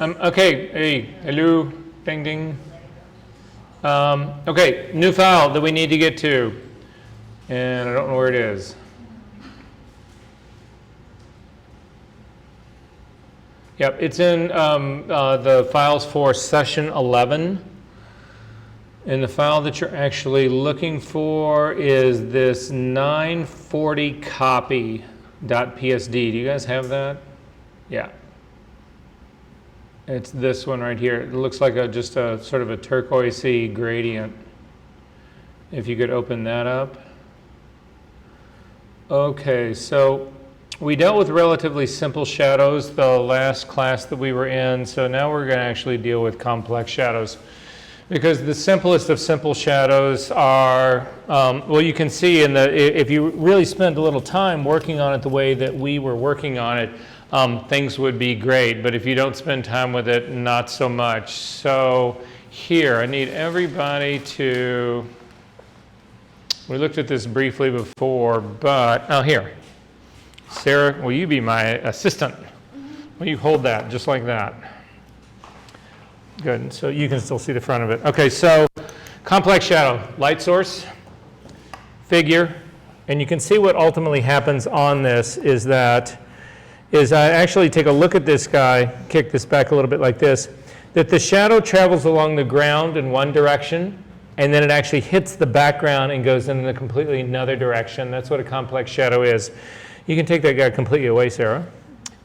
Okay, hey, hello, ding ding. Okay, new file that we need to get to, and I don't know where it is. Yep, it's in the files for session 11. And the file that you're actually looking for is this 940 copy.psd. Do you guys have that? Yeah. It's this one right here. It looks like just a sort of a turquoisey gradient. If you could open that up. Okay, so we dealt with relatively simple shadows the last class that we were in, so now we're going to actually deal with complex shadows. Because the simplest of simple shadows are, well, you can see if you really spend a little time working on it the way that we were working on it, things would be great. But if you don't spend time with it, not so much. So here, I need everybody to, we looked at this briefly before, but, oh, here. Sarah, will you be my assistant? Will you hold that just like that? Good, so you can still see the front of it. Okay, so complex shadow, light source, figure, and you can see what ultimately happens on this is I actually take a look at this guy, kick this back a little bit like this, that the shadow travels along the ground in one direction, and then it actually hits the background and goes in a completely another direction. That's what a complex shadow is. You can take that guy completely away, Sarah.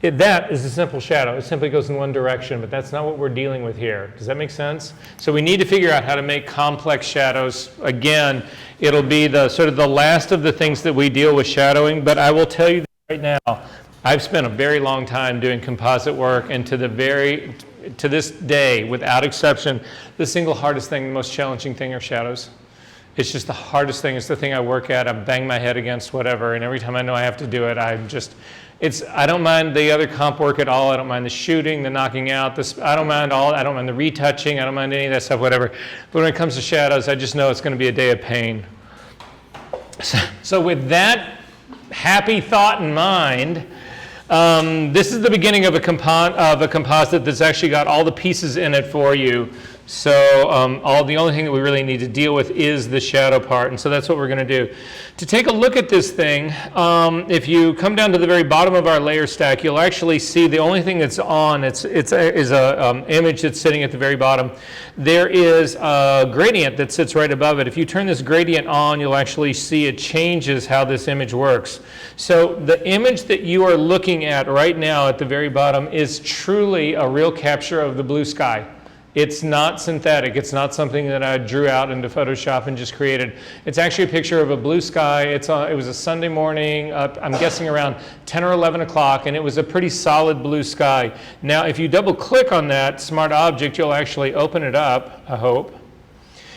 That is a simple shadow. It simply goes in one direction, but that's not what we're dealing with here. Does that make sense? So we need to figure out how to make complex shadows. Again, it'll be the sort of the last of the things that we deal with shadowing, but I will tell you right now, I've spent a very long time doing composite work, and to this day, without exception, the single hardest thing, the most challenging thing are shadows. It's just the hardest thing. It's the thing I work at. I bang my head against whatever, and every time I know I have to do it, I don't mind the other comp work at all. I don't mind the shooting, the knocking out. I don't mind the retouching. I don't mind any of that stuff, whatever. But when it comes to shadows, I just know it's going to be a day of pain. So with that happy thought in mind, this is the beginning of a composite that's actually got all the pieces in it for you. So the only thing that we really need to deal with is the shadow part, and so that's what we're going to do. To take a look at this thing, if you come down to the very bottom of our layer stack, you'll actually see the only thing that's on is a image that's sitting at the very bottom. There is a gradient that sits right above it. If you turn this gradient on, you'll actually see it changes how this image works. So the image that you are looking at right now at the very bottom is truly a real capture of the blue sky. It's not synthetic. It's not something that I drew out into Photoshop and just created. It's actually a picture of a blue sky. It was a Sunday morning, I'm guessing around 10 or 11 o'clock, and it was a pretty solid blue sky. Now, if you double click on that smart object, you'll actually open it up, I hope.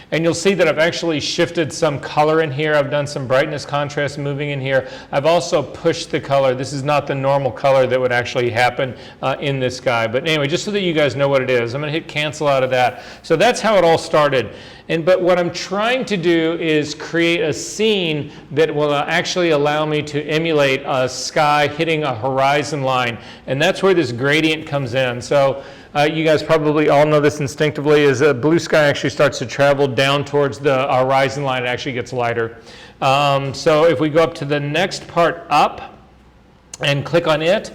And you'll see that I've actually shifted some color in here. I've done some brightness contrast moving in here. I've also pushed the color. This is not the normal color that would actually happen in this guy. But anyway, just so that you guys know what it is, I'm going to hit cancel out of that. So that's how it all started. But what I'm trying to do is create a scene that will actually allow me to emulate a sky hitting a horizon line. And that's where this gradient comes in. So you guys probably all know this instinctively, as a blue sky actually starts to travel down towards the horizon line, it actually gets lighter. So if we go up to the next part up and click on it,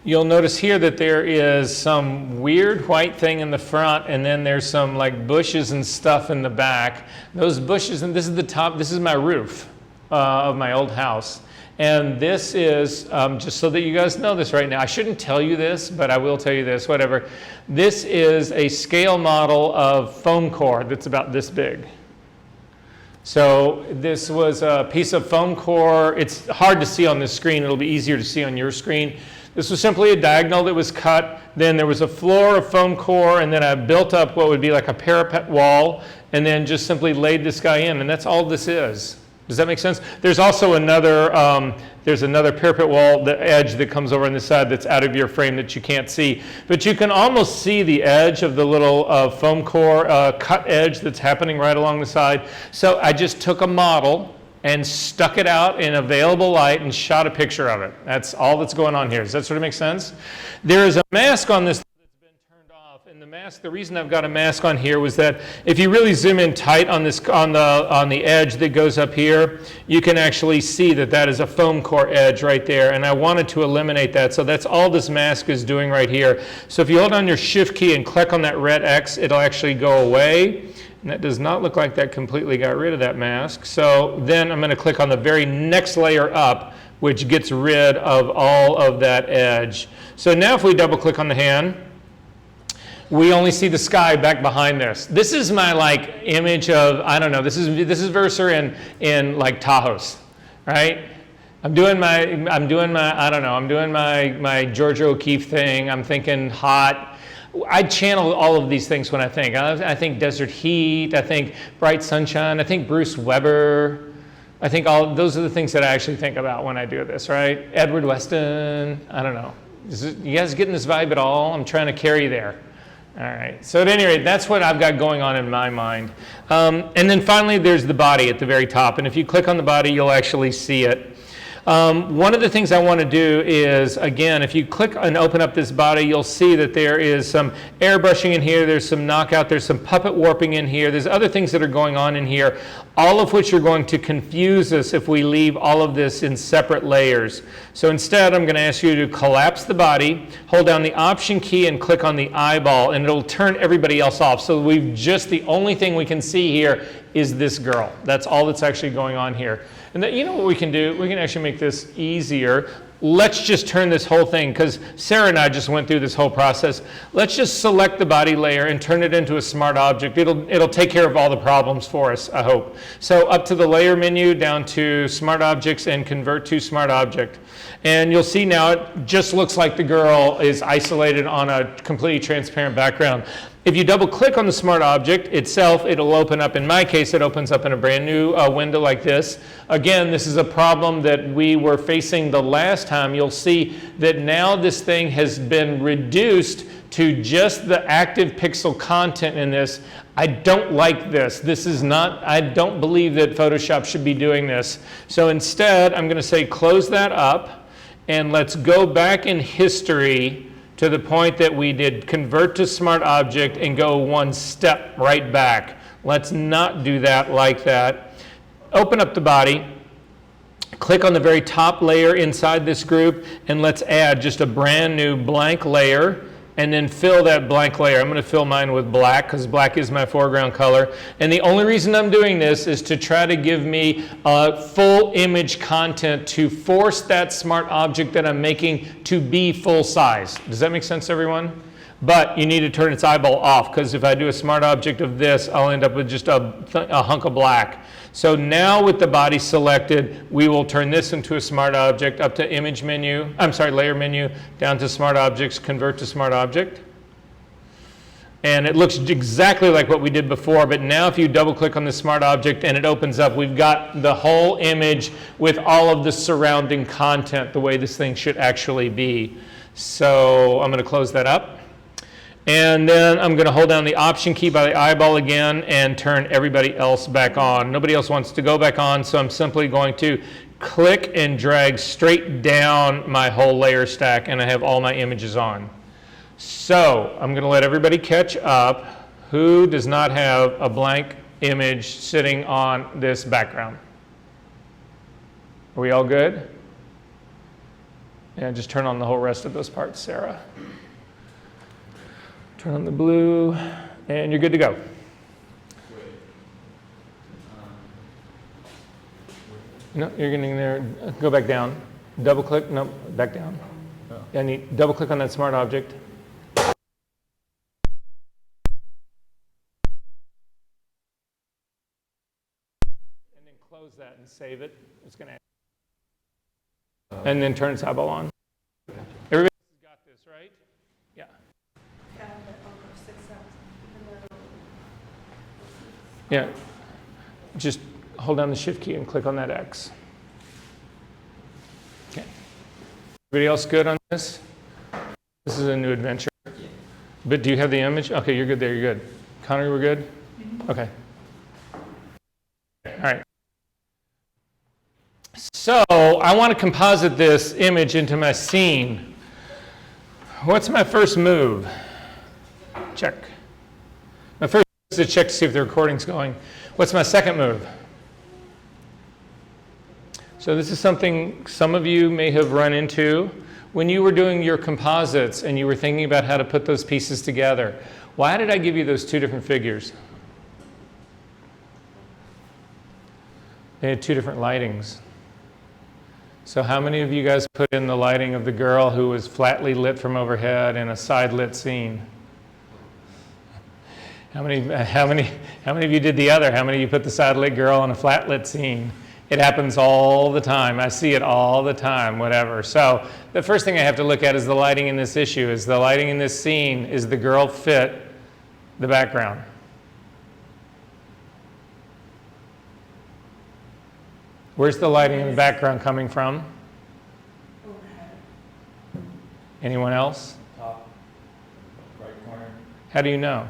you'll notice here that there is some weird white thing in the front, and then there's some like bushes and stuff in the back. Those bushes, and this is the top, this is my roof of my old house. And this is, just so that you guys know this right now, I shouldn't tell you this, but I will tell you this, whatever. This is a scale model of foam core that's about this big. So this was a piece of foam core. It's hard to see on this screen. It'll be easier to see on your screen. This was simply a diagonal that was cut. Then there was a floor of foam core, and then I built up what would be like a parapet wall, and then just simply laid this guy in, and that's all this is. Does that make sense? There's also another parapet wall, the edge that comes over on this side that's out of your frame that you can't see. But you can almost see the edge of the little foam core cut edge that's happening right along the side. So I just took a model and stuck it out in available light and shot a picture of it. That's all that's going on here. Does that sort of make sense? There is a mask on this that's been turned And the mask, the reason I've got a mask on here was that if you really zoom in tight on this on the edge that goes up here, you can actually see that that is a foam core edge right there, and I wanted to eliminate that. So that's all this mask is doing right here. So if you hold on your shift key and click on that red X, it'll actually go away. And that does not look like that completely got rid of that mask. So then I'm going to click on the very next layer up, which gets rid of all of that edge. So now if we double click on the hand, we only see the sky back behind this. This is my like image of, I don't know, this is Verser in like Tahoe's, right? I'm doing my Georgia O'Keeffe thing. I'm thinking hot. I channel all of these things when I think. I think desert heat, I think bright sunshine, I think Bruce Weber. I think those are the things that I actually think about when I do this, right? Edward Weston, I don't know. You guys getting this vibe at all? I'm trying to carry you there. All right, so at any rate, that's what I've got going on in my mind. And then finally, there's the body at the very top. And if you click on the body, you'll actually see it. One of the things I want to do is, again, if you click and open up this body, you'll see that there is some airbrushing in here, there's some knockout, there's some puppet warping in here, there's other things that are going on in here, all of which are going to confuse us if we leave all of this in separate layers. So instead, I'm going to ask you to collapse the body, hold down the Option key and click on the eyeball, and it'll turn everybody else off. So the only thing we can see here is this girl. That's all that's actually going on here. And you know what we can do? We can actually make this easier. Let's just turn this whole thing, because Sarah and I just went through this whole process. Let's just select the body layer and turn it into a smart object. It'll take care of all the problems for us, I hope. So up to the layer menu, down to smart objects, and convert to smart object. And you'll see now it just looks like the girl is isolated on a completely transparent background. If you double click on the smart object itself, it'll open up, in my case, it opens up in a brand new window like this. Again, this is a problem that we were facing the last time. You'll see that now this thing has been reduced to just the active pixel content in this. I don't like this. This is not, I don't believe that Photoshop should be doing this. So instead, I'm going to say close that up, and let's go back in history to the point that we did convert to smart object and go one step right back. Let's not do that like that. Open up the body, click on the very top layer inside this group, and let's add just a brand new blank layer, and then fill that blank layer. I'm going to fill mine with black because black is my foreground color. And the only reason I'm doing this is to try to give me full image content to force that smart object that I'm making to be full size. Does that make sense, everyone? But you need to turn its eyeball off, because if I do a smart object of this, I'll end up with just a hunk of black. So now with the body selected, we will turn this into a smart object, up to image menu, layer menu, down to smart objects, convert to smart object. And it looks exactly like what we did before, but now if you double click on the smart object and it opens up, we've got the whole image with all of the surrounding content, the way this thing should actually be. So I'm going to close that up. And then I'm going to hold down the Option key by the eyeball again and turn everybody else back on. Nobody else wants to go back on, so I'm simply going to click and drag straight down my whole layer stack, and I have all my images on. So I'm going to let everybody catch up. Who does not have a blank image sitting on this background? Are we all good? And just turn on the whole rest of those parts, Sarah. Turn on the blue, and you're good to go. No, you're getting there. Go back down. Double click. No, back down. Yeah, double click on that smart object. And then close that and save it. It's going to. And then turn its eyeball on. Everybody has got this, right? Yeah. Yeah, just hold down the Shift key and click on that X. Okay. Everybody else good on this? This is a new adventure. But do you have the image? Okay, you're good there, you're good. Connor, we're good? Okay. All right. So I want to composite this image into my scene. What's my first move? check. Now first is to check to see if the recording's going. What's my second move? So this is something some of you may have run into when you were doing your composites and you were thinking about how to put those pieces together. Why did I give you those two different figures? They had two different lightings. So how many of you guys put in the lighting of the girl who was flatly lit from overhead in a side lit scene? How many of you did the other? How many of you put the side lit girl in a flat lit scene? It happens all the time. I see it all the time, whatever. So the first thing I have to look at is the lighting in this issue. Is the lighting in this scene, is the girl fit the background? Where's the lighting in the background coming from? Anyone else? Top right corner. How do you know?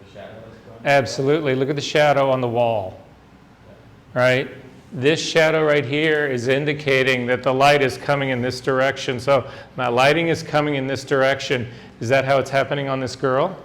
The shadow is going. Absolutely. Look at the shadow on the wall. Right? This shadow right here is indicating that the light is coming in this direction. So my lighting is coming in this direction. Is that how it's happening on this girl?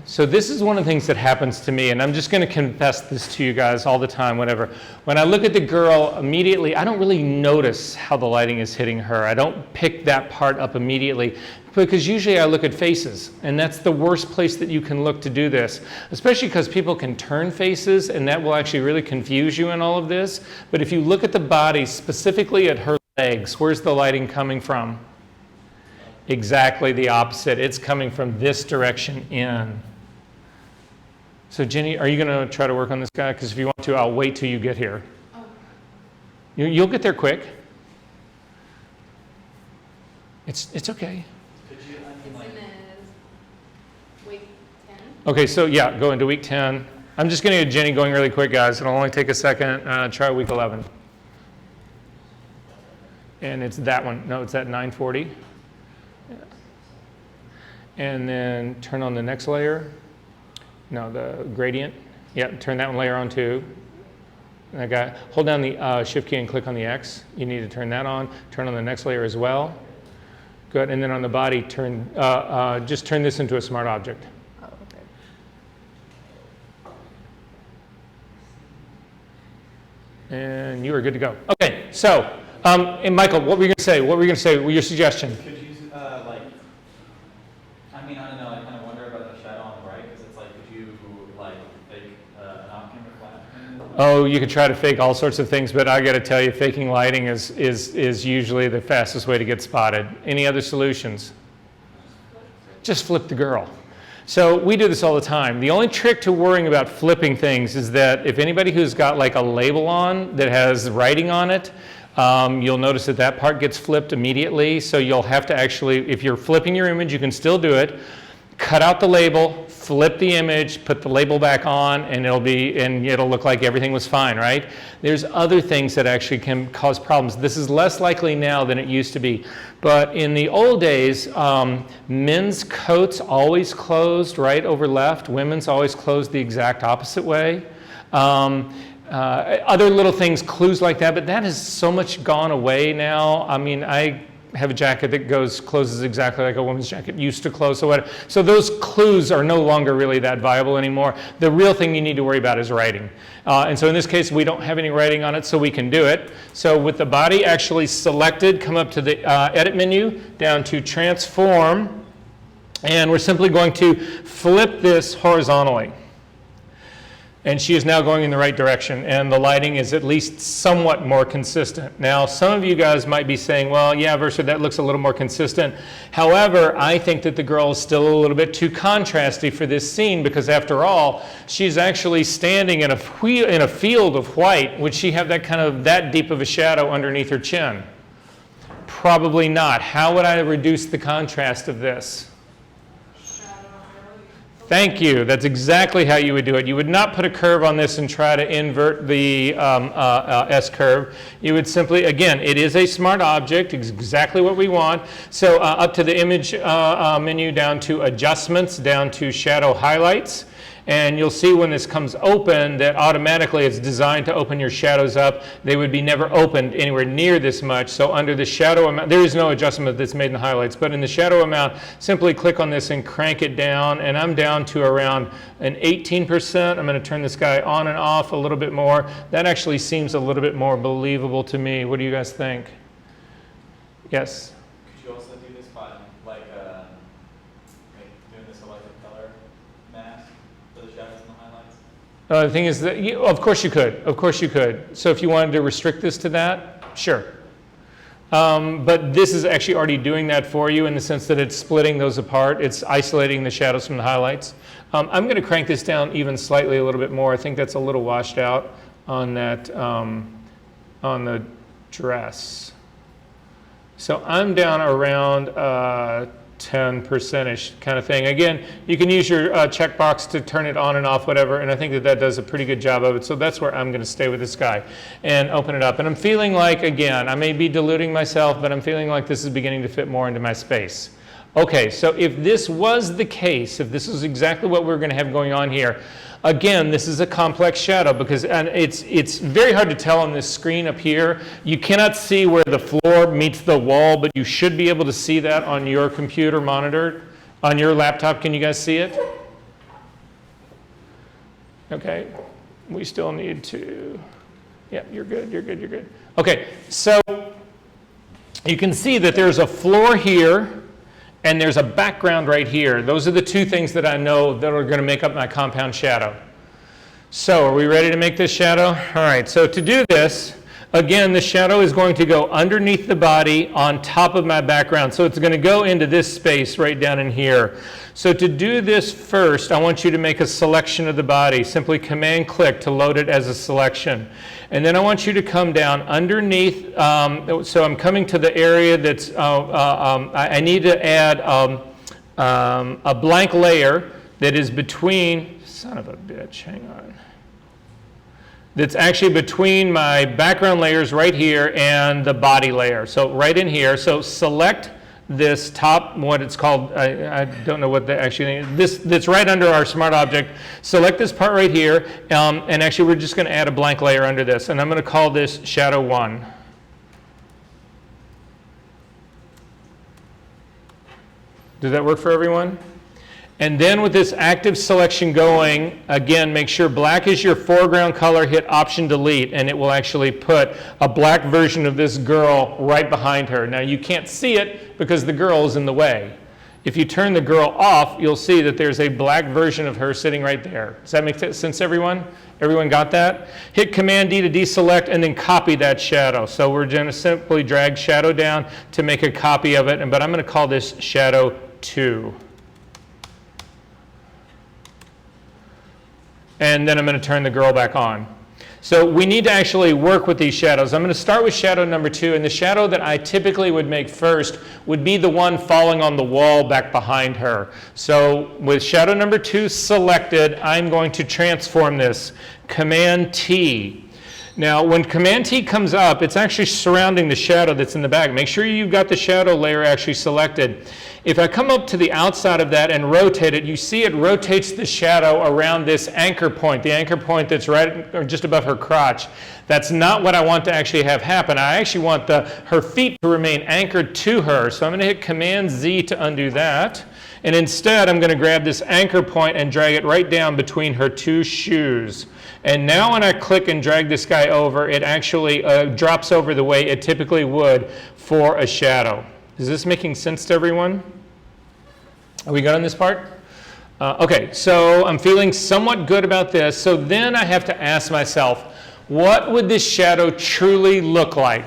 So this is one of the things that happens to me, and I'm just going to confess this to you guys all the time, whatever. When I look at the girl immediately, I don't really notice how the lighting is hitting her. I don't pick that part up immediately, because usually I look at faces, and that's the worst place that you can look to do this, especially because people can turn faces, and that will actually really confuse you in all of this. But if you look at the body, specifically at her legs, where's the lighting coming from? Exactly the opposite. It's coming from this direction in. So Jenny, are you going to try to work on this guy? Because if you want to, I'll wait till you get here. Oh. You'll get there quick. It's okay. Could you, week 10? Okay, so yeah, go into week 10. I'm just going to get Jenny going really quick, guys. It'll only take a second. Try week 11. And it's that one. No, it's at 940. Yeah. And then turn on the next layer. No, the gradient. Yeah, turn that one layer on too. That guy. Hold down the shift key and click on the X. You need to turn that on. Turn on the next layer as well. Good. And then on the body, just turn this into a smart object. Oh, okay. And you are good to go. Okay. So, and Michael, what were you going to say? What were you going to say? Your suggestion? Could you I mean, I don't know. I kind of wonder about the shadow on the right, because it's like, could you fake an off-camera flash? Oh, you could try to fake all sorts of things, but I got to tell you, faking lighting is usually the fastest way to get spotted. Any other solutions? Just flip the girl. So we do this all the time. The only trick to worrying about flipping things is that if anybody who's got like a label on that has writing on it, you'll notice that that part gets flipped immediately. So you'll have to actually, if you're flipping your image, you can still do it. Cut out the label, flip the image, put the label back on, and it'll look like everything was fine, right? There's other things that actually can cause problems. This is less likely now than it used to be. But in the old days, men's coats always closed right over left. Women's always closed the exact opposite way. Other little things, clues like that, but that has so much gone away now. I mean, I have a jacket that closes exactly like a woman's jacket used to close. So those clues are no longer really that viable anymore. The real thing you need to worry about is writing. And so in this case, we don't have any writing on it, so we can do it. So with the body actually selected, come up to the edit menu, down to transform, and we're simply going to flip this horizontally. And she is now going in the right direction, and the lighting is at least somewhat more consistent. Now, some of you guys might be saying, well, yeah, Versa, that looks a little more consistent. However, I think that the girl is still a little bit too contrasty for this scene, because after all, she's actually standing in a field of white. Would she have that deep of a shadow underneath her chin? Probably not. How would I reduce the contrast of this? Thank you. That's exactly how you would do it. You would not put a curve on this and try to invert the S-curve. You would simply, again, it is a smart object, exactly what we want. So up to the image menu, down to adjustments, down to shadow highlights. And you'll see when this comes open that automatically it's designed to open your shadows up. They would be never opened anywhere near this much. So under the shadow amount, there is no adjustment that's made in the highlights, but in the shadow amount, simply click on this and crank it down. And I'm down to around an 18%. I'm going to turn this guy on and off a little bit more. That actually seems a little bit more believable to me. What do you guys think? Yes? Could you also do this by like doing this electric color mask for the shadows and the highlights? The thing is that, of course you could. Of course you could. So if you wanted to restrict this to that, sure. But this is actually already doing that for you in the sense that it's splitting those apart. It's isolating the shadows from the highlights. I'm going to crank this down even slightly a little bit more. I think that's a little washed out on that, on the dress. So I'm down around 10%-ish kind of thing. Again, you can use your checkbox to turn it on and off, whatever, and I think that that does a pretty good job of it. So that's where I'm going to stay with this guy and open it up. And I'm feeling like, again, I may be diluting myself, but I'm feeling like this is beginning to fit more into my space. Okay, so if this was the case, if this is exactly what we're going to have going on here, again, this is a complex shadow because and it's very hard to tell on this screen up here. You cannot see where the floor meets the wall, but you should be able to see that on your computer monitor. On your laptop, can you guys see it? Okay, we still need to, yeah, you're good, you're good, you're good. Okay, so you can see that there's a floor here, and there's a background right here. Those are the two things that I know that are going to make up my compound shadow. So are we ready to make this shadow? All right, so to do this, again, the shadow is going to go underneath the body on top of my background. So it's going to go into this space right down in here. So to do this first, I want you to make a selection of the body. Simply Command-click to load it as a selection. And then I want you to come down underneath. So I'm coming to the area that's, I need to add a blank layer that is between, son of a bitch, hang on. That's actually between my background layers right here and the body layer. So right in here. So select this top, what it's called, I don't know what the actually is. That's right under our smart object. Select this part right here, and actually we're just going to add a blank layer under this, and I'm going to call this Shadow 1. Does that work for everyone? And then with this active selection going, again, make sure black is your foreground color, hit Option Delete, and it will actually put a black version of this girl right behind her. Now you can't see it because the girl is in the way. If you turn the girl off, you'll see that there's a black version of her sitting right there. Does that make sense, everyone? Everyone got that? Hit Command-D to deselect and then copy that shadow. So we're going to simply drag shadow down to make a copy of it, but I'm going to call this Shadow 2. And then I'm going to turn the girl back on. So we need to actually work with these shadows. I'm going to start with shadow number 2, and the shadow that I typically would make first would be the one falling on the wall back behind her. So with shadow number 2 selected, I'm going to transform this. Command-T. Now when Command-T comes up, it's actually surrounding the shadow that's in the back. Make sure you've got the shadow layer actually selected. If I come up to the outside of that and rotate it, you see it rotates the shadow around this anchor point, the anchor point that's right or just above her crotch. That's not what I want to actually have happen. I actually want her feet to remain anchored to her. So I'm going to hit Command-Z to undo that. And instead, I'm going to grab this anchor point and drag it right down between her two shoes. And now when I click and drag this guy over, it actually drops over the way it typically would for a shadow. Is this making sense to everyone? Are we good on this part? Okay, so I'm feeling somewhat good about this. So then I have to ask myself, what would this shadow truly look like?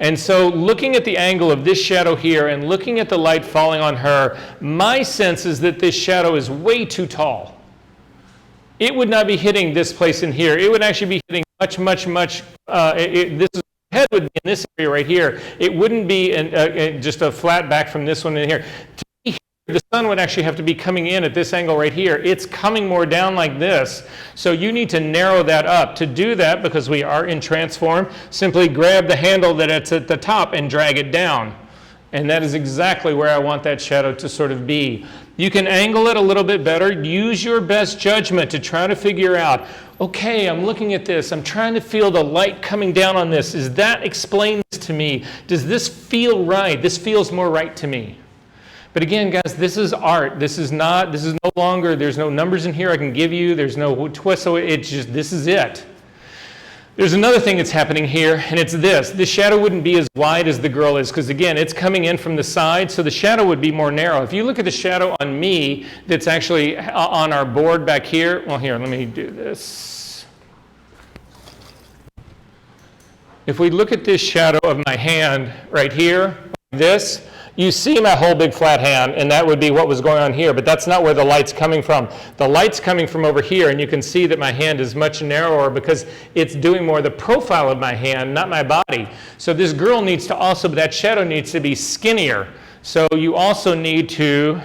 And so looking at the angle of this shadow here and looking at the light falling on her, my sense is that this shadow is way too tall. It would not be hitting this place in here. It would actually be hitting much, this head would be in this area right here. It wouldn't be just a flat back from this one in here. To be here, the sun would actually have to be coming in at this angle right here. It's coming more down like this. So you need to narrow that up. To do that, because we are in transform, simply grab the handle that's at the top and drag it down. And that is exactly where I want that shadow to sort of be. You can angle it a little bit better. Use your best judgment to try to figure out, okay, I'm looking at this. I'm trying to feel the light coming down on this. Is that explain this to me? Does this feel right? This feels more right to me. But again, guys, this is art. This is no longer, there's no numbers in here I can give you. There's no twist. So it's just, this is it. There's another thing that's happening here, and it's this. The shadow wouldn't be as wide as the girl is, because again, it's coming in from the side, so the shadow would be more narrow. If you look at the shadow on me that's actually on our board back here, well, here, let me do this. If we look at this shadow of my hand right here, like this, you see my whole big flat hand, and that would be what was going on here, but that's not where the light's coming from. The light's coming from over here, and you can see that my hand is much narrower because it's doing more the profile of my hand, not my body. So this girl needs to also, that shadow needs to be skinnier. So you also need to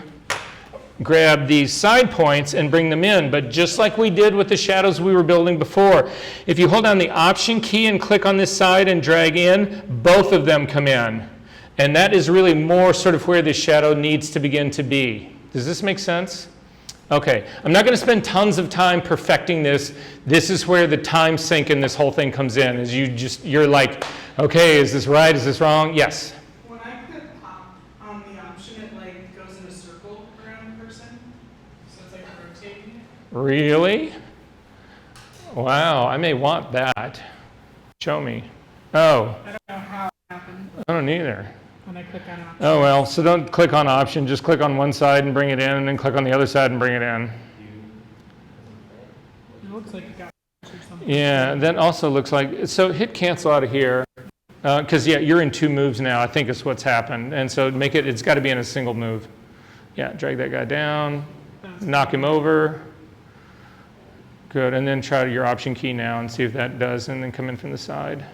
grab these side points and bring them in, but just like we did with the shadows we were building before, if you hold down the Option key and click on this side and drag in, both of them come in. And that is really more sort of where the shadow needs to begin to be. Does this make sense? Okay, I'm not going to spend tons of time perfecting this. This is where the time sink in this whole thing comes in, is you're like, okay, is this right, is this wrong? Yes? When I click on the option, it like goes in a circle around the person, so it's like rotating it. Really? Wow, I may want that. Show me. Oh. I don't know how it happened I don't either. when I click on option. Oh, well, so don't click on Option, just click on one side and bring it in, and then click on the other side and bring it in. It looks like it got or something. Yeah, that also looks like, so hit cancel out of here, because yeah, you're in 2 moves now, I think is what's happened. And so it's got to be in a single move. Yeah, drag that guy down, knock him over. Good, and then try your Option key now and see if that does, and then come in from the side.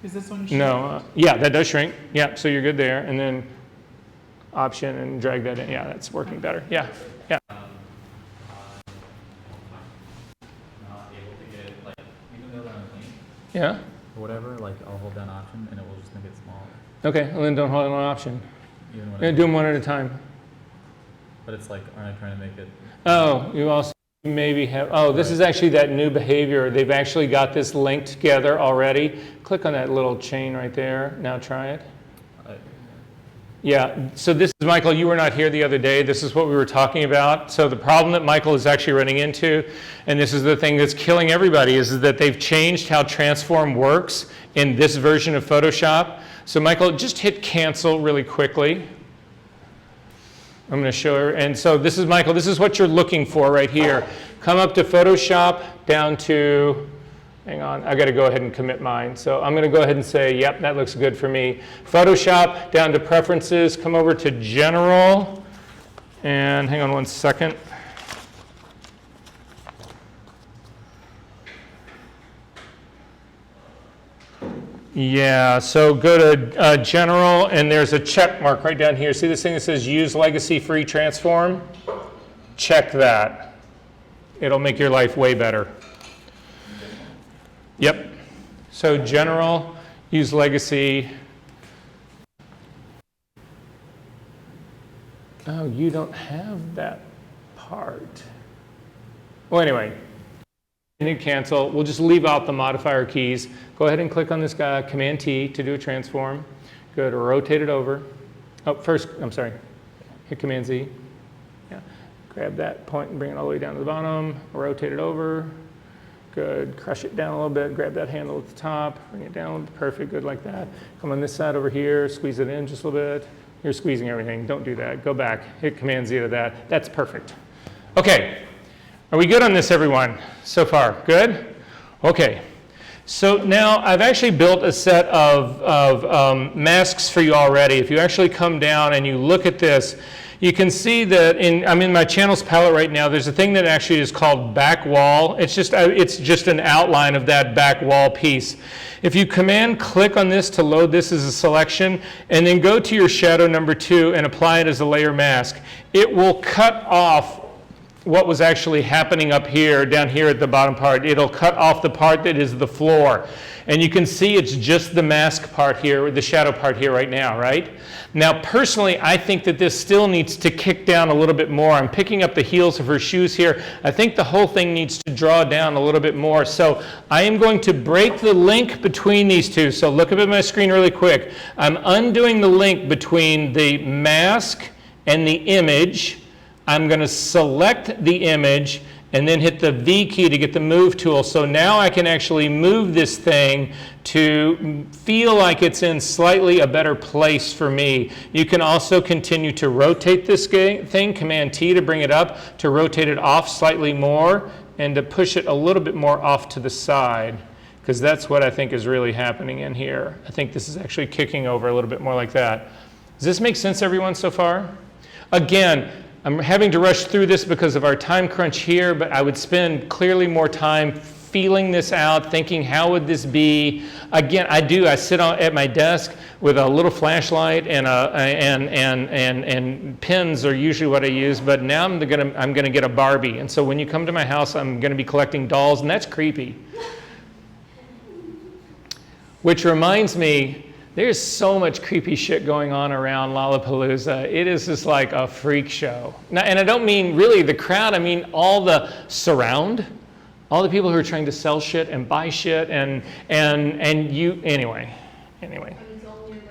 Is this one? No, yeah, that does shrink. Yeah, so you're good there. And then Option and drag that in. Yeah, that's working better. Yeah, yeah. Not able to get, like, even though they're unclean Yeah. or whatever, like I'll hold down Option and it will just make it smaller. Okay, well then don't hold on Option. Even when Yeah, do them one at a time. but it's like, aren't I trying to make it? Oh, you also maybe have, oh, this is actually that new behavior. They've actually got this linked together already. Click on that little chain right there. Now try it. Yeah, so this is, Michael, you were not here the other day. This is what we were talking about. So the problem that Michael is actually running into, and this is the thing that's killing everybody, is that they've changed how transform works in this version of Photoshop. So Michael, just hit cancel really quickly. I'm going to show her. And so this is, Michael, this is what you're looking for right here. Come up to Photoshop, down to, hang on, I got to go ahead and commit mine. So I'm going to go ahead and say, yep, that looks good for me. Photoshop, down to Preferences, come over to General, and hang on one second. Yeah, so go to General, and there's a check mark right down here. See this thing that says Use Legacy Free Transform? Check that. It'll make your life way better. Yep. So General, Use Legacy. Oh, you don't have that part. Well, anyway. Hit cancel. We'll just leave out the modifier keys. Go ahead and click on this guy, Command T to do a transform. Go to rotate it over. Oh, first, I'm sorry. Hit Command Z. Yeah. Grab that point and bring it all the way down to the bottom. Rotate it over. Good. Crush it down a little bit. Grab that handle at the top. Bring it down. Perfect. Good like that. Come on this side over here. Squeeze it in just a little bit. You're squeezing everything. Don't do that. Go back. Hit Command Z to that. That's perfect. Okay. Are we good on this, everyone, so far? Good? Okay. So now I've actually built a set of masks for you already. If you actually come down and you look at this, you can see that I'm in my channels palette right now. There's a thing that actually is called back wall. It's just an outline of that back wall piece. If you Command click on this to load this as a selection, and then go to your shadow number 2 and apply it as a layer mask, it will cut off what was actually happening up here, down here at the bottom part. It'll cut off the part that is the floor. And you can see it's just the mask part here, the shadow part here right now, right? Now, personally, I think that this still needs to kick down a little bit more. I'm picking up the heels of her shoes here. I think the whole thing needs to draw down a little bit more. So I am going to break the link between these two. So look up at my screen really quick. I'm undoing the link between the mask and the image. I'm going to select the image and then hit the V key to get the move tool. So now I can actually move this thing to feel like it's in slightly a better place for me. You can also continue to rotate this thing, Command T to bring it up, to rotate it off slightly more, and to push it a little bit more off to the side, because that's what I think is really happening in here. I think this is actually kicking over a little bit more like that. Does this make sense, everyone, so far? Again, I'm having to rush through this because of our time crunch here, but I would spend clearly more time feeling this out, thinking how would this be. Again, I sit at my desk with a little flashlight and pens are usually what I use, but now I'm gonna get a Barbie. And so when you come to my house, I'm gonna be collecting dolls, and that's creepy. Which reminds me, there's so much creepy shit going on around Lollapalooza. It is just like a freak show. Now, and I don't mean really the crowd, I mean all the surround, all the people who are trying to sell shit and buy shit and you, anyway. And it's all nearby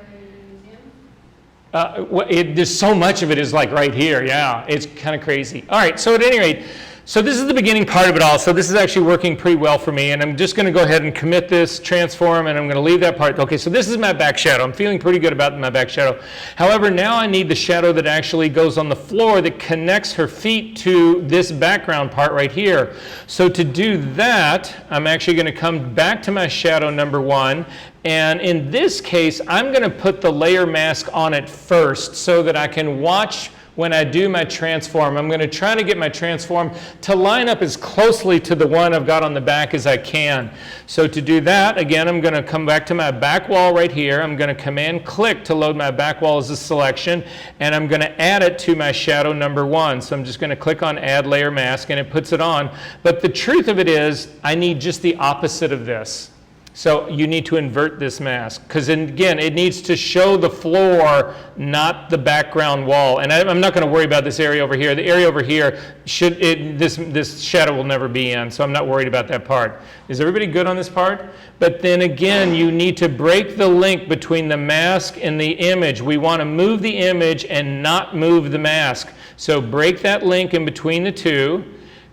the museum? There's so much of it is like right here, yeah. It's kind of crazy. All right, so at any rate, so this is the beginning part of it all. So this is actually working pretty well for me, and I'm just going to go ahead and commit this, transform, and I'm going to leave that part. Okay, so this is my back shadow. I'm feeling pretty good about my back shadow. However, now I need the shadow that actually goes on the floor that connects her feet to this background part right here. So to do that, I'm actually going to come back to my shadow number 1, and in this case, I'm going to put the layer mask on it first so that I can watch when I do my transform. I'm going to try to get my transform to line up as closely to the one I've got on the back as I can. So to do that, again, I'm going to come back to my back wall right here. I'm going to Command click to load my back wall as a selection, and I'm going to add it to my shadow number 1. So I'm just going to click on Add Layer Mask, and it puts it on. But the truth of it is, I need just the opposite of this. So you need to invert this mask, because again, it needs to show the floor, not the background wall. And I'm not going to worry about this area over here. The area over here, this shadow will never be in, so I'm not worried about that part. Is everybody good on this part? But then again, you need to break the link between the mask and the image. We want to move the image and not move the mask. So break that link in between the two.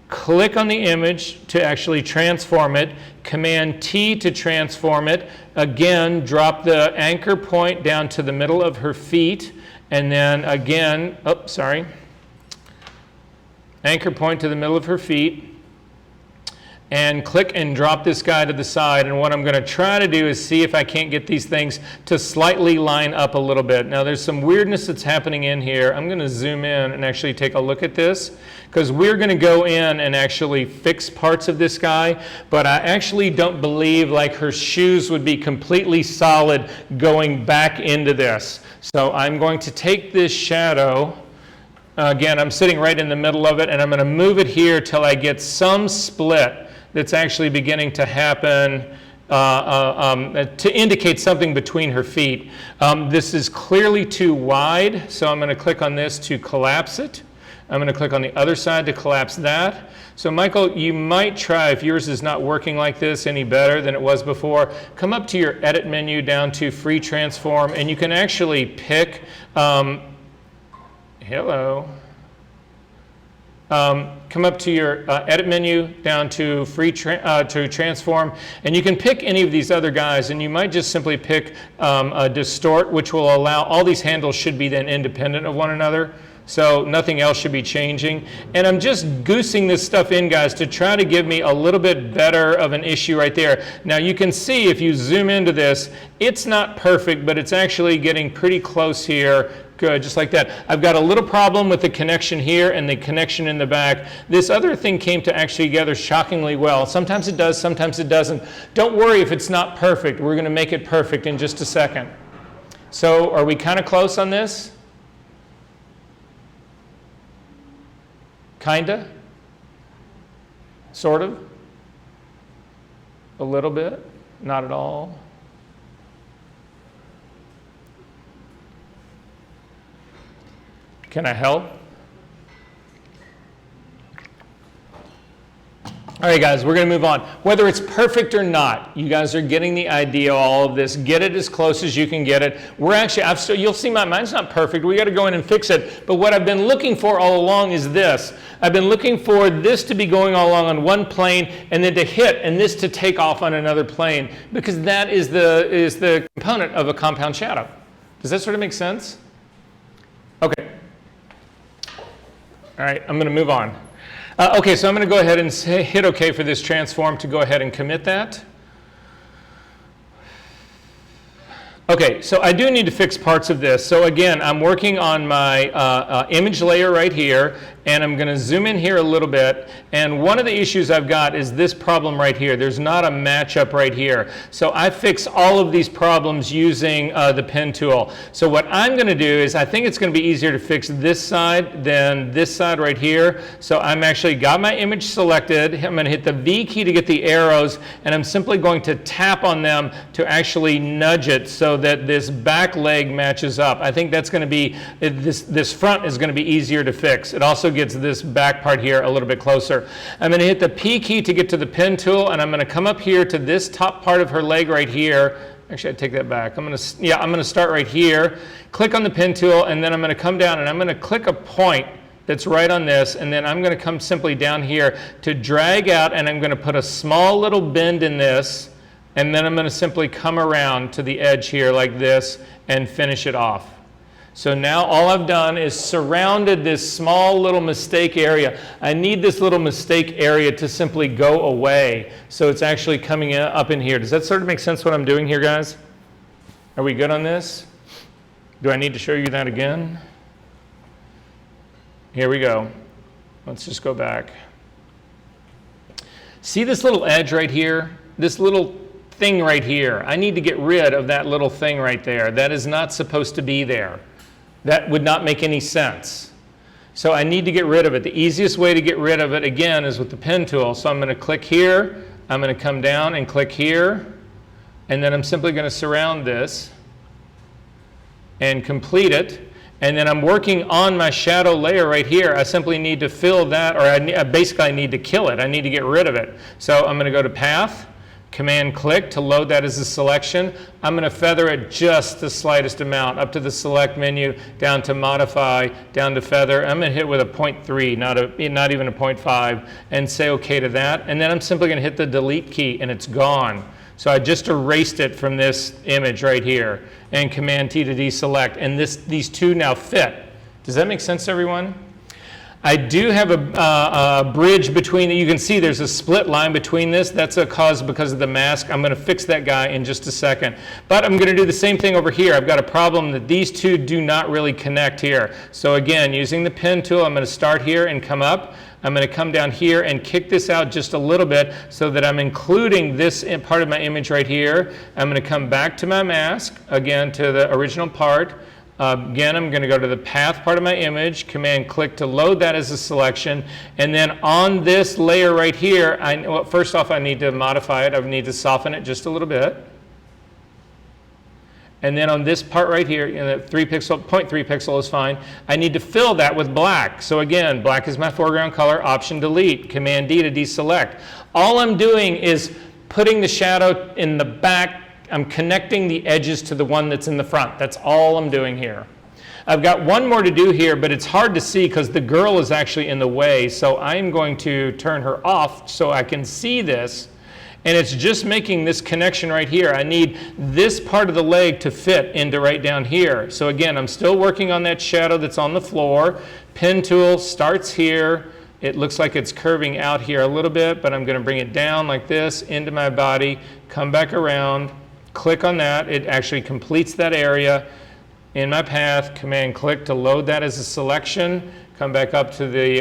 Click on the image to actually transform it. Command T to transform it. Again, drop the anchor point down to the middle of her feet. And then again, anchor point to the middle of her feet. And click and drop this guy to the side. And what I'm going to try to do is see if I can't get these things to slightly line up a little bit. Now there's some weirdness that's happening in here. I'm going to zoom in and actually take a look at this, because we're going to go in and actually fix parts of this guy. But I actually don't believe like her shoes would be completely solid going back into this. So I'm going to take this shadow. Again, I'm sitting right in the middle of it, and I'm going to move it here till I get some split that's actually beginning to happen to indicate something between her feet. This is clearly too wide, so I'm going to click on this to collapse it. I'm going to click on the other side to collapse that. So Michael, you might try, if yours is not working like this any better than it was before, come up to your edit menu down to free transform, and you can actually pick, come up to your edit menu down to free to transform, and you can pick any of these other guys, and you might just simply pick distort, which will allow all these handles should be then independent of one another. So nothing else should be changing. And I'm just goosing this stuff in, guys, to try to give me a little bit better of an issue right there. Now you can see if you zoom into this, it's not perfect, but it's actually getting pretty close here. Good, just like that. I've got a little problem with the connection here and the connection in the back. This other thing came to actually together shockingly well. Sometimes it does, sometimes it doesn't. Don't worry if it's not perfect. We're going to make it perfect in just a second. So are we kind of close on this? Kinda? Sort of? A little bit? Not at all? Can I help? All right, guys, we're going to move on. Whether it's perfect or not, you guys are getting the idea of all of this. Get it as close as you can get it. We're actually, you'll see mine's not perfect. We got to go in and fix it. But what I've been looking for all along is this. I've been looking for this to be going all along on one plane and then to hit and this to take off on another plane, because that is the component of a compound shadow. Does that sort of make sense? Okay. All right, I'm going to move on. Okay, so I'm going to go ahead and hit OK for this transform to go ahead and commit that. Okay, so I do need to fix parts of this. So again, I'm working on my image layer right here, and I'm going to zoom in here a little bit. And one of the issues I've got is this problem right here. There's not a matchup right here. So I fix all of these problems using the pen tool. So what I'm going to do is I think it's going to be easier to fix this side than this side right here. So I'm actually got my image selected. I'm going to hit the V key to get the arrows, and I'm simply going to tap on them to actually nudge it so that this back leg matches up. I think that's going to be, this front is going to be easier to fix. It also gets this back part here a little bit closer. I'm going to hit the P key to get to the pen tool, and I'm going to come up here to this top part of her leg right here. Actually, I take that back. I'm going to start right here, click on the pen tool, and then I'm going to come down and I'm going to click a point that's right on this, and then I'm going to come simply down here to drag out, and I'm going to put a small little bend in this, and then I'm going to simply come around to the edge here like this and finish it off. So now all I've done is surrounded this small little mistake area. I need this little mistake area to simply go away. So it's actually coming up in here. Does that sort of make sense what I'm doing here, guys? Are we good on this? Do I need to show you that again? Here we go. Let's just go back. See this little edge right here? This little thing right here. I need to get rid of that little thing right there. That is not supposed to be there. That would not make any sense. So I need to get rid of it. The easiest way to get rid of it, again, is with the pen tool. So I'm going to click here. I'm going to come down and click here. And then I'm simply going to surround this and complete it. And then I'm working on my shadow layer right here. I simply need to fill that, or I basically need to kill it. I need to get rid of it. So I'm going to go to Path, Command click to load that as a selection. I'm going to feather it just the slightest amount up to the select menu, down to modify, down to feather. I'm going to hit with a 0.3, not even a 0.5, and say OK to that. And then I'm simply going to hit the delete key, and it's gone. So I just erased it from this image right here, and Command T to deselect. And these two now fit. Does that make sense to everyone? I do have a bridge between, you can see there's a split line between this. That's a cause because of the mask. I'm going to fix that guy in just a second. But I'm going to do the same thing over here. I've got a problem that these two do not really connect here. So again, using the pen tool, I'm going to start here and come up. I'm going to come down here and kick this out just a little bit so that I'm including this part of my image right here. I'm going to come back to my mask, again to the original part. Again, I'm going to go to the path part of my image, Command click to load that as a selection, and then on this layer right here, well, first off I need to modify it. I need to soften it just a little bit. And then on this part right here, 0.3 pixel is fine. I need to fill that with black. So again, black is my foreground color, Option delete, Command D to deselect. All I'm doing is putting the shadow in the back. I'm connecting the edges to the one that's in the front. That's all I'm doing here. I've got one more to do here, but it's hard to see because the girl is actually in the way. So I'm going to turn her off so I can see this. And it's just making this connection right here. I need this part of the leg to fit into right down here. So again, I'm still working on that shadow that's on the floor. Pen tool starts here. It looks like it's curving out here a little bit, but I'm going to bring it down like this into my body, come back around. Click on that. It actually completes that area. In my path, Command click to load that as a selection. Come back up to the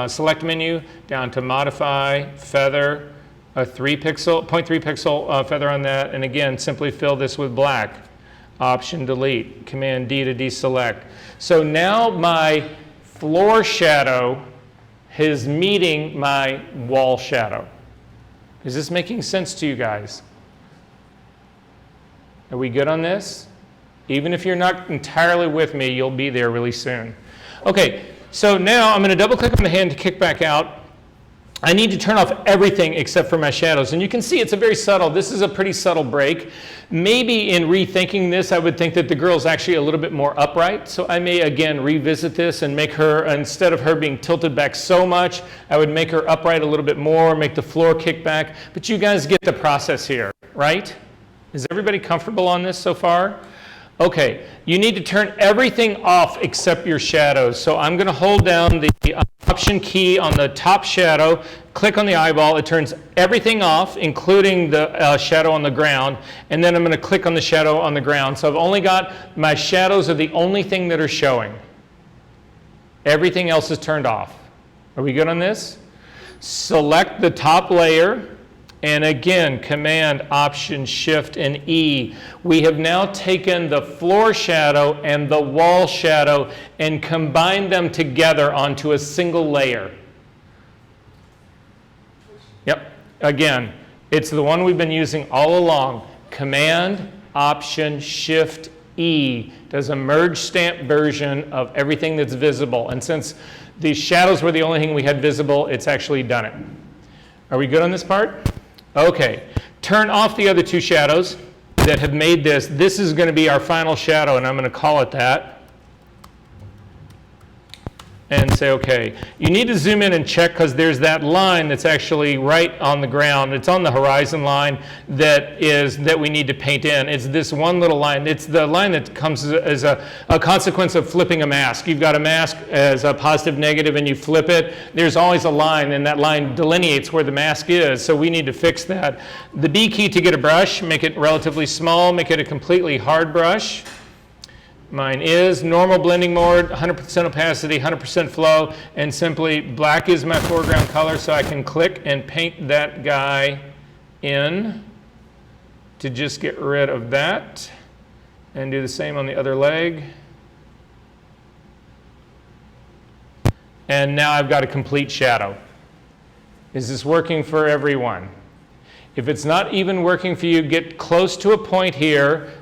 select menu, down to modify, feather, a 0.3 pixel feather on that, and again, simply fill this with black. Option delete, Command D to deselect. So now my floor shadow is meeting my wall shadow. Is this making sense to you guys? Are we good on this? Even if you're not entirely with me, you'll be there really soon. Okay, so now I'm going to double click on the hand to kick back out. I need to turn off everything except for my shadows. And you can see it's a very subtle, this is a pretty subtle break. Maybe in rethinking this, I would think that the girl's actually a little bit more upright. So I may again revisit this and make her, instead of her being tilted back so much, I would make her upright a little bit more, make the floor kick back. But you guys get the process here, right? Is everybody comfortable on this so far? Okay, you need to turn everything off except your shadows. So I'm going to hold down the Option key on the top shadow, click on the eyeball, it turns everything off, including the shadow on the ground, and then I'm going to click on the shadow on the ground. So I've only got, my shadows are the only thing that are showing. Everything else is turned off. Are we good on this? Select the top layer. And again, Command, Option, Shift, and E. We have now taken the floor shadow and the wall shadow and combined them together onto a single layer. Yep, again, it's the one we've been using all along. Command, Option, Shift, E does a merge stamp version of everything that's visible. And since the shadows were the only thing we had visible, it's actually done it. Are we good on this part? Okay, turn off the other two shadows that have made this. This is going to be our final shadow, and I'm going to call it that. And say, okay. You need to zoom in and check because there's that line that's actually right on the ground. It's on the horizon line that we need to paint in. It's this one little line. It's the line that comes as a consequence of flipping a mask. You've got a mask as a positive, negative, and you flip it. There's always a line, and that line delineates where the mask is. So we need to fix that. The B key to get a brush, make it relatively small, make it a completely hard brush. Mine is normal blending mode, 100% opacity, 100% flow, and simply black is my foreground color, so I can click and paint that guy in to just get rid of that, and do the same on the other leg. And now I've got a complete shadow. Is this working for everyone? If it's not even working for you, get close to a point here.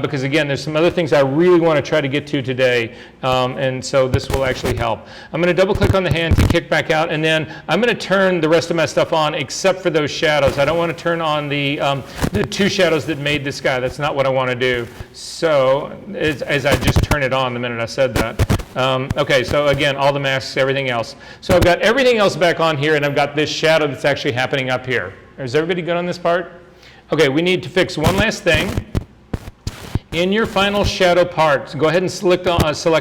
Because again, there's some other things I really want to try to get to today, and so this will actually help. I'm going to double click on the hand to kick back out, and then I'm going to turn the rest of my stuff on except for those shadows. I don't want to turn on the two shadows that made this guy. That's not what I want to do. So as I just turn it on the minute I said that. Okay, so again, all the masks, everything else. So I've got everything else back on here, and I've got this shadow that's actually happening up here. Is everybody good on this part? Okay, we need to fix one last thing. In your final shadow part, go ahead and select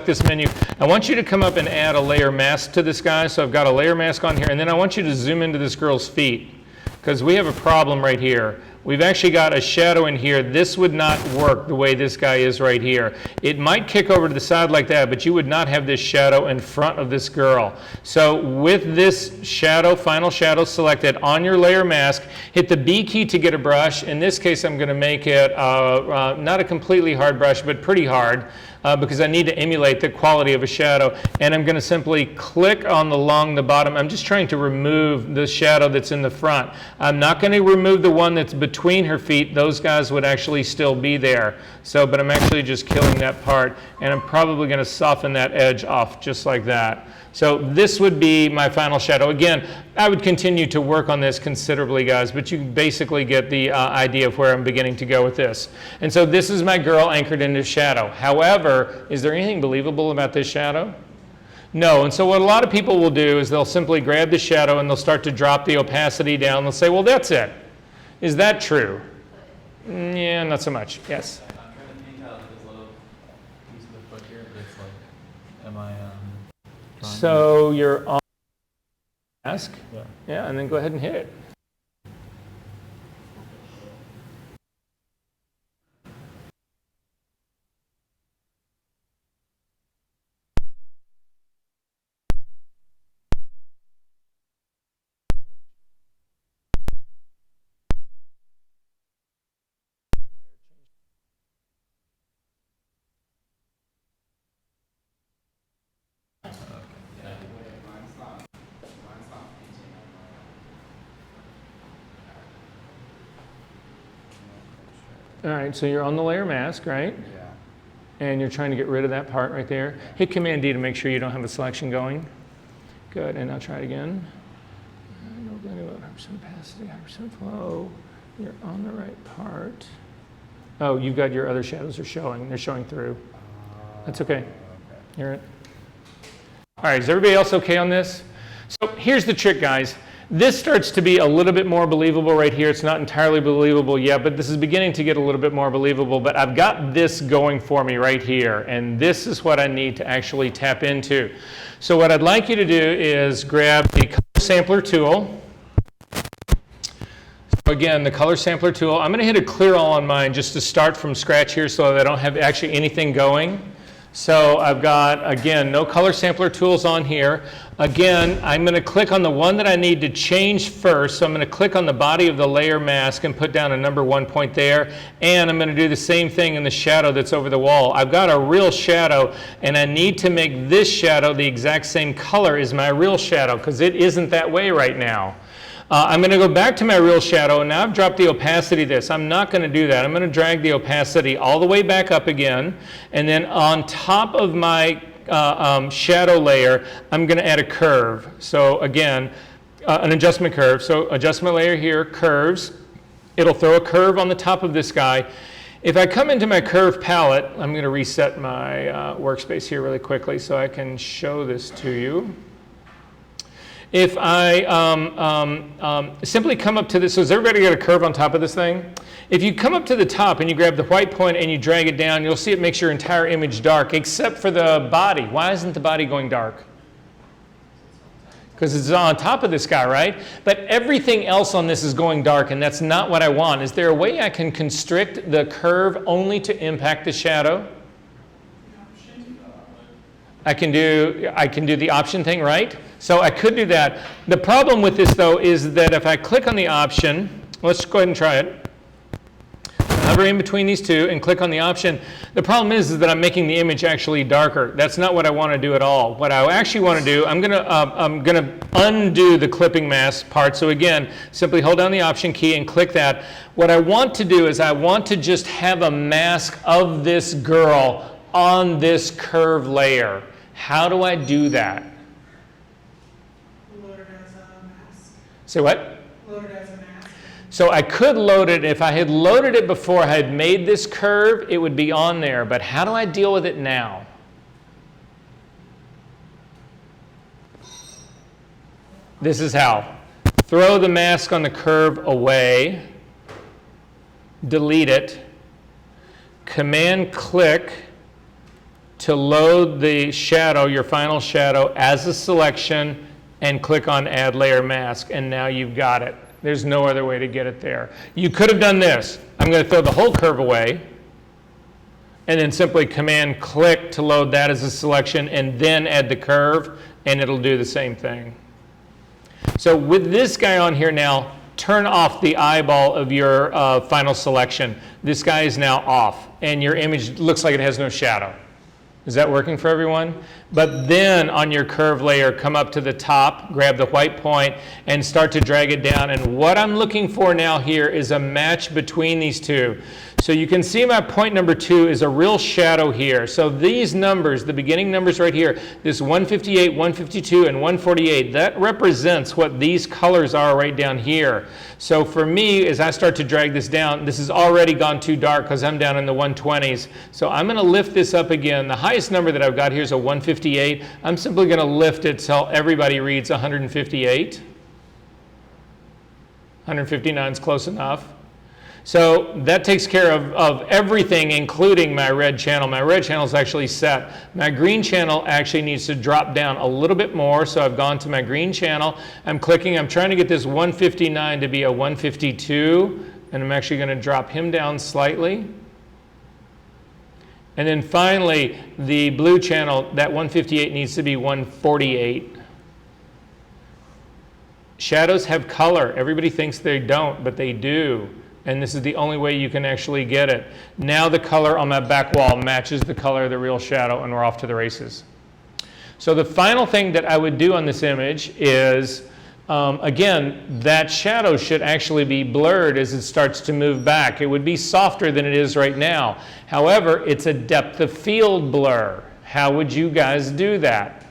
this menu. I want you to come up and add a layer mask to this guy. So I've got a layer mask on here, and then I want you to zoom into this girl's feet because we have a problem right here. We've actually got a shadow in here. This would not work the way this guy is right here. It might kick over to the side like that, but you would not have this shadow in front of this girl. So with this shadow, final shadow selected on your layer mask, hit the B key to get a brush. In this case, I'm going to make it not a completely hard brush, but pretty hard. Because I need to emulate the quality of a shadow. And I'm going to simply click along the bottom. I'm just trying to remove the shadow that's in the front. I'm not going to remove the one that's between her feet. Those guys would actually still be there. But I'm actually just killing that part. And I'm probably going to soften that edge off just like that. So this would be my final shadow. Again, I would continue to work on this considerably, guys, but you basically get the idea of where I'm beginning to go with this. And so this is my girl anchored into shadow. However, is there anything believable about this shadow? No, and so what a lot of people will do is they'll simply grab the shadow and they'll start to drop the opacity down. They'll say, well, that's it. Is that true? Yeah, not so much. Yes? I'm trying to paint out this little piece of the foot here, but it's like, am I So you're on mask? Yeah. Yeah, and then go ahead and hit it. All right, so you're on the layer mask, right? Yeah. And you're trying to get rid of that part right there. Hit Command D to make sure you don't have a selection going. Good, and now try it again. 100% opacity, 100% flow. You're on the right part. Oh, you've got your other shadows are showing. They're showing through. That's okay. You're it. All right, is everybody else okay on this? So here's the trick, guys. This starts to be a little bit more believable right here. It's not entirely believable yet, but this is beginning to get a little bit more believable. But I've got this going for me right here, and this is what I need to actually tap into. So what I'd like you to do is grab the color sampler tool. So again, the color sampler tool. I'm going to hit a clear all on mine just to start from scratch here so that I don't have actually anything going. So I've got, again, no color sampler tools on here. Again, I'm going to click on the one that I need to change first. So I'm going to click on the body of the layer mask and put down a number 1 point there. And I'm going to do the same thing in the shadow that's over the wall. I've got a real shadow, and I need to make this shadow the exact same color as my real shadow because it isn't that way right now. I'm going to go back to my real shadow, and now I've dropped the opacity this. I'm not going to do that. I'm going to drag the opacity all the way back up again, and then on top of my shadow layer, I'm going to add a curve. So again, an adjustment curve. So adjustment layer here, curves. It'll throw a curve on the top of this guy. If I come into my curve palette, I'm going to reset my workspace here really quickly so I can show this to you. If I simply come up to this, so has everybody got a curve on top of this thing? If you come up to the top and you grab the white point and you drag it down, you'll see it makes your entire image dark except for the body. Why isn't the body going dark? Because it's on top of this guy, right? But everything else on this is going dark, and that's not what I want. Is there a way I can constrict the curve only to impact the shadow? I can do the option thing, right? So I could do that. The problem with this, though, is that if I click on the option, let's go ahead and try it. Hover in between these two and click on the option. The problem is that I'm making the image actually darker. That's not what I want to do at all. What I actually want to do, I'm gonna undo the clipping mask part. So again, simply hold down the option key and click that. What I want to do is I want to just have a mask of this girl on this curve layer. How do I do that? Load it as a mask. Say what? Load it as a mask. So I could load it. If I had loaded it before I had made this curve, it would be on there. But how do I deal with it now? This is how. Throw the mask on the curve away. Delete it. Command click to load the shadow, your final shadow, as a selection, and click on Add Layer Mask, and now you've got it. There's no other way to get it there. You could have done this. I'm going to throw the whole curve away, and then simply Command click to load that as a selection, and then add the curve, and it'll do the same thing. So with this guy on here now, turn off the eyeball of your final selection. This guy is now off, and your image looks like it has no shadow. Is that working for everyone? But then on your curve layer, come up to the top, grab the white point, and start to drag it down. And what I'm looking for now here is a match between these two. So you can see my point number 2 is a real shadow here. So these numbers, the beginning numbers right here, this 158, 152, and 148, that represents what these colors are right down here. So for me, as I start to drag this down, this has already gone too dark because I'm down in the 120s. So I'm going to lift this up again. The highest number that I've got here is a 158. I'm simply going to lift it till everybody reads 158. 159 is close enough. So that takes care of everything, including my red channel. My red channel is actually set. My green channel actually needs to drop down a little bit more, so I've gone to my green channel. I'm clicking, I'm trying to get this 159 to be a 152, and I'm actually going to drop him down slightly. And then finally, the blue channel, that 158 needs to be 148. Shadows have color. Everybody thinks they don't, but they do. And this is the only way you can actually get it. Now the color on my back wall matches the color of the real shadow, and we're off to the races. So the final thing that I would do on this image is again, that shadow should actually be blurred as it starts to move back. It would be softer than it is right now. However, it's a depth of field blur. How would you guys do that?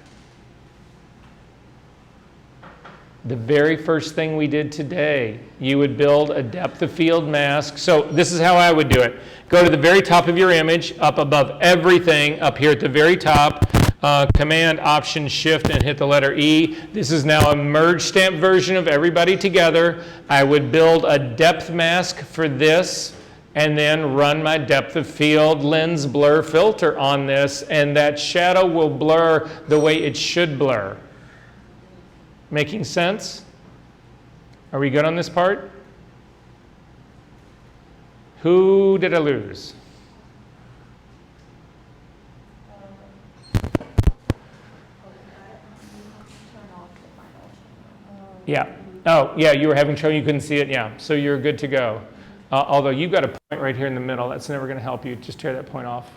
The very first thing we did today, you would build a depth of field mask. So this is how I would do it. Go to the very top of your image, up above everything, up here at the very top, Command, Option, Shift, and hit the letter E. This is now a merge stamp version of everybody together. I would build a depth mask for this, and then run my depth of field lens blur filter on this, and that shadow will blur the way it should blur. Making sense? Are we good on this part? Who did I lose? Yeah. Oh, yeah, you were having trouble, you couldn't see it, yeah. So you're good to go. Although you've got a point right here in the middle, that's never going to help you. Just tear that point off.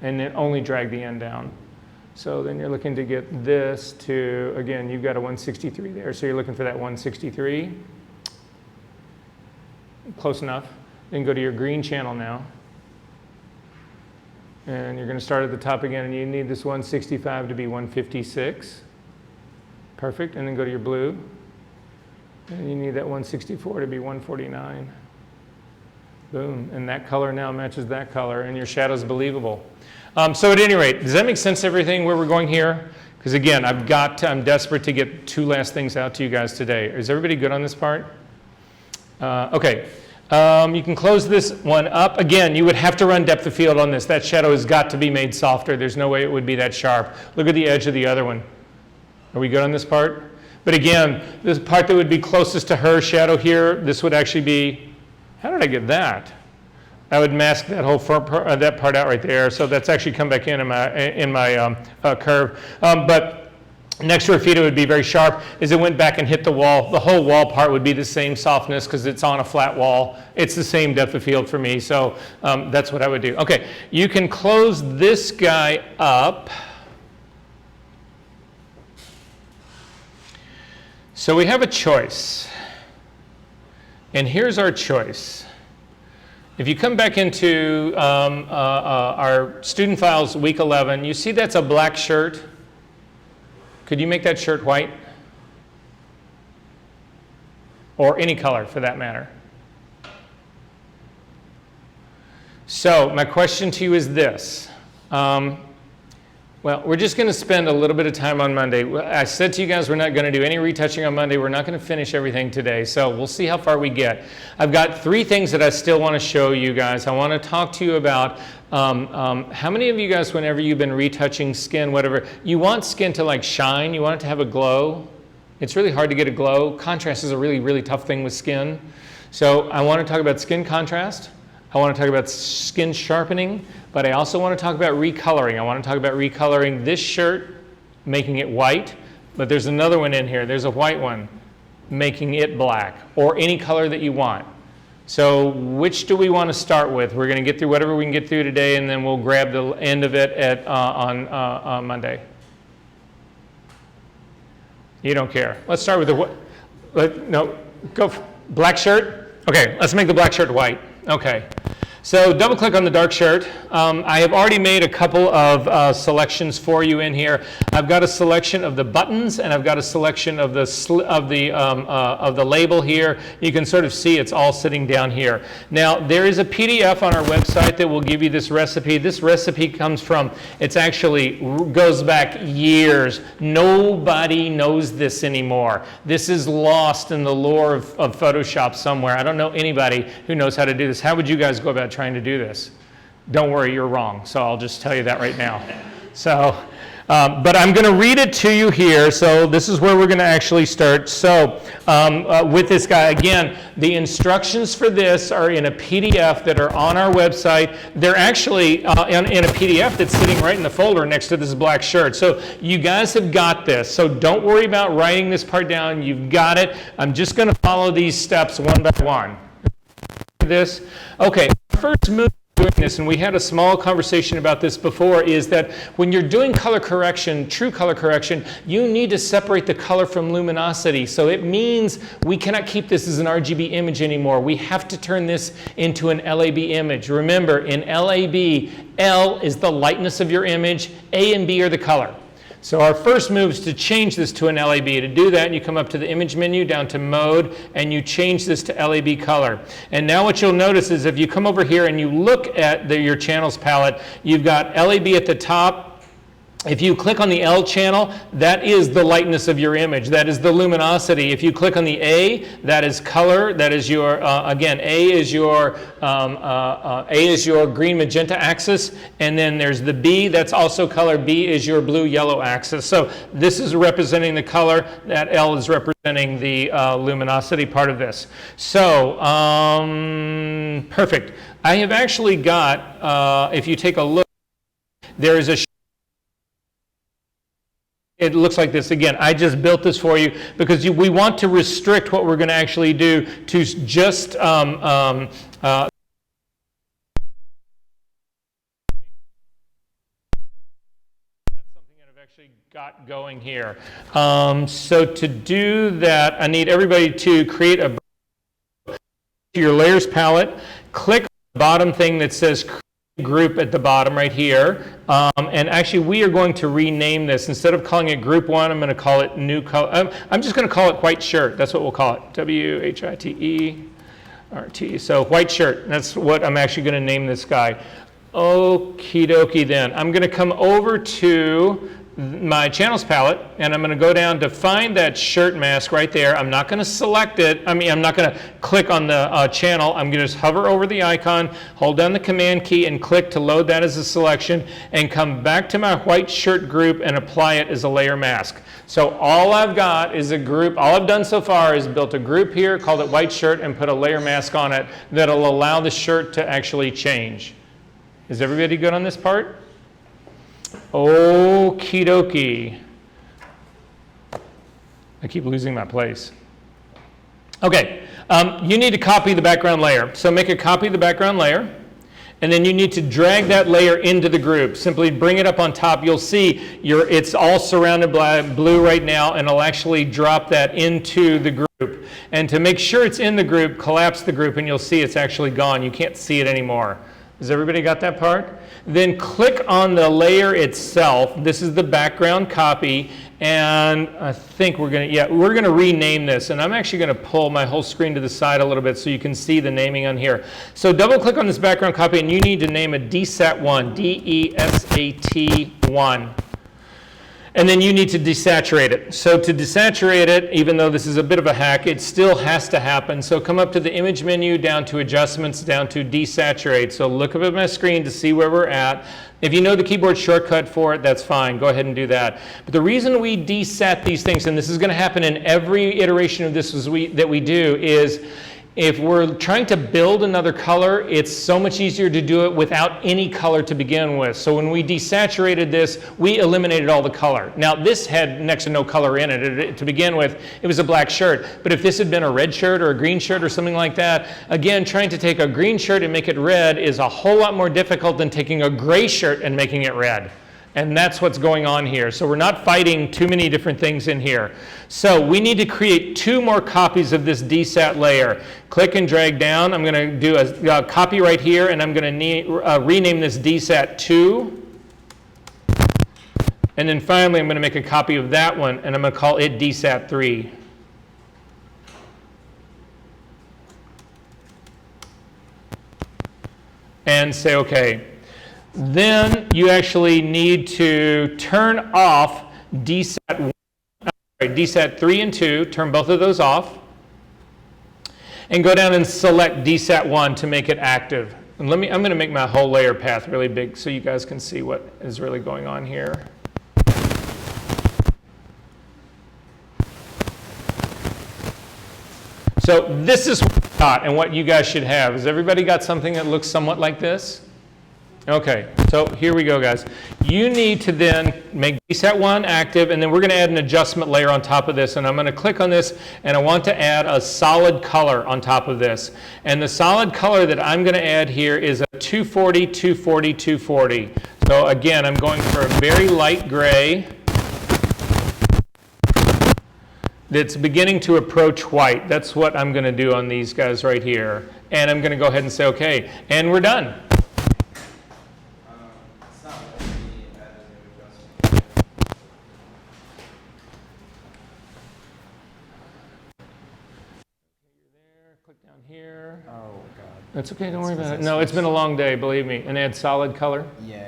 And then only drag the end down. So then you're looking to get this to, again, you've got a 163 there, so you're looking for that 163. Close enough. Then go to your green channel now. And you're going to start at the top again, and you need this 165 to be 156. Perfect. And then go to your blue. And you need that 164 to be 149. Boom. And that color now matches that color, and your shadow's believable. So at any rate, does that make sense, everything, where we're going here? Because again, I'm desperate to get two last things out to you guys today. Is everybody good on this part? Okay. You can close this one up. Again, you would have to run depth of field on this. That shadow has got to be made softer. There's no way it would be that sharp. Look at the edge of the other one. Are we good on this part? But again, this part that would be closest to her shadow here, this would actually be, how did I get that? I would mask that whole that part out right there. So that's actually come back in my curve. But next to her feet, it would be very sharp. As it went back and hit the wall, the whole wall part would be the same softness because it's on a flat wall. It's the same depth of field for me. So that's what I would do. Okay, you can close this guy up. So we have a choice. And here's our choice. If you come back into our student files, week 11, you see that's a black shirt. Could you make that shirt white? Or any color, for that matter. So my question to you is this. Well, we're just going to spend a little bit of time on Monday. I said to you guys we're not going to do any retouching on Monday. We're not going to finish everything today, so we'll see how far we get. I've got 3 things that I still want to show you guys. I want to talk to you about how many of you guys, whenever you've been retouching skin, whatever, you want skin to like shine, you want it to have a glow. It's really hard to get a glow. Contrast is a really, really tough thing with skin. So I want to talk about skin contrast. I want to talk about skin sharpening, but I also want to talk about recoloring. I want to talk about recoloring this shirt, making it white, but there's another one in here. There's a white one, making it black, or any color that you want. So which do we want to start with? We're going to get through whatever we can get through today, and then we'll grab the end of it on Monday. You don't care. Let's start with the black shirt? Okay, let's make the black shirt white. Okay, so double click on the dark shirt. I have already made a couple of selections for you in here. I've got a selection of the buttons, and I've got a selection of the label here. You can sort of see it's all sitting down here. Now there is a PDF on our website that will give you this recipe. This recipe comes from, it's actually goes back years. Nobody knows this anymore. This is lost in the lore of Photoshop somewhere. I don't know anybody who knows how to do this. How would you guys go about trying to do this? Don't worry, you're wrong. So I'll just tell you that right now. So, but I'm going to read it to you here. So this is where we're going to actually start. So with this guy, again, the instructions for this are in a PDF that are on our website. They're actually in a PDF that's sitting right in the folder next to this black shirt. So you guys have got this. So don't worry about writing this part down. You've got it. I'm just going to follow these steps one by one. This. Okay, first move doing this, and we had a small conversation about this before, is that when you're doing color correction, true color correction, you need to separate the color from luminosity. So it means we cannot keep this as an RGB image anymore. We have to turn this into an LAB image. Remember, in LAB, L is the lightness of your image, A and B are the color. So our first move is to change this to an LAB. To do that, you come up to the image menu, down to mode, and you change this to LAB color. And now what you'll notice is if you come over here and you look at your channels palette, you've got LAB at the top. If you click on the L channel, that is the lightness of your image. That is the luminosity. If you click on the A, that is color. That is your, again, A is your green magenta axis. And then there's the B, that's also color. B is your blue yellow axis. So this is representing the color. That L is representing the luminosity part of this. So, perfect. I have actually got, if you take a look, there is a it looks like this. Again, I just built this for you because we want to restrict what we're going to actually do to just that's something that I've actually got going here. So to do that, I need everybody to create your layers palette, click on the bottom thing that says group at the bottom right here, and actually we are going to rename this. Instead of calling it group 1, I'm going to call it new color. I'm just going to call it white shirt. That's what we'll call it. WHITERT. So white shirt. That's what I'm actually going to name this guy. Okie dokie then. I'm going to come over to my channels palette, and I'm going to go down to find that shirt mask right there. I'm not going to select it. I'm not going to click on the channel. I'm going to just hover over the icon, hold down the command key, and click to load that as a selection, and come back to my white shirt group and apply it as a layer mask. So all I've got is a group. All I've done so far is built a group here, called it white shirt, and put a layer mask on it that'll allow the shirt to actually change. Is everybody good on this part? Okie dokie. I keep losing my place. Okay, you need to copy the background layer. So make a copy of the background layer, and then you need to drag that layer into the group. Simply bring it up on top. You'll see it's all surrounded by blue right now, and it'll actually drop that into the group. And to make sure it's in the group, collapse the group, and you'll see it's actually gone. You can't see it anymore. Has everybody got that part? Then click on the layer itself. This is the background copy, and I think we're going to rename this, and I'm actually going to pull my whole screen to the side a little bit so you can see the naming on here. So double click on this background copy, and you need to name it DESAT1, DESAT1. And then you need to desaturate it. So to desaturate it, even though this is a bit of a hack, it still has to happen. So come up to the image menu, down to adjustments, down to desaturate. So look up at my screen to see where we're at. If you know the keyboard shortcut for it, that's fine. Go ahead and do that. But the reason we desat these things, and this is going to happen in every iteration of this that we do, is if we're trying to build another color, it's so much easier to do it without any color to begin with. So when we desaturated this, we eliminated all the color. Now this had next to no color in it. To begin with, it was a black shirt. But if this had been a red shirt or a green shirt or something like that, again, trying to take a green shirt and make it red is a whole lot more difficult than taking a gray shirt and making it red. And that's what's going on here. So we're not fighting too many different things in here. So we need to create 2 more copies of this DSAT layer. Click and drag down. I'm going to do a copy right here, and I'm going to rename this DSAT2. And then finally, I'm going to make a copy of that one, and I'm going to call it DSAT3. And say OK. Then you actually need to turn off DSAT 3 and 2, turn both of those off, and go down and select DSAT 1 to make it active. And I'm going to make my whole layer path really big so you guys can see what is really going on here. So this is what I got and what you guys should have. Has everybody got something that looks somewhat like this? Okay. So here we go, guys. You need to then make DSAT 1 active, and then we're going to add an adjustment layer on top of this. And I'm going to click on this, and I want to add a solid color on top of this. And the solid color that I'm going to add here is a 240, 240, 240. So again, I'm going for a very light gray that's beginning to approach white. That's what I'm going to do on these guys right here. And I'm going to go ahead and say OK. And we're done. It's not letting me add a new adjustment. Click down here. Oh, God. That's OK, don't worry about it. No, it's been a long day, believe me. And add solid color. Yeah,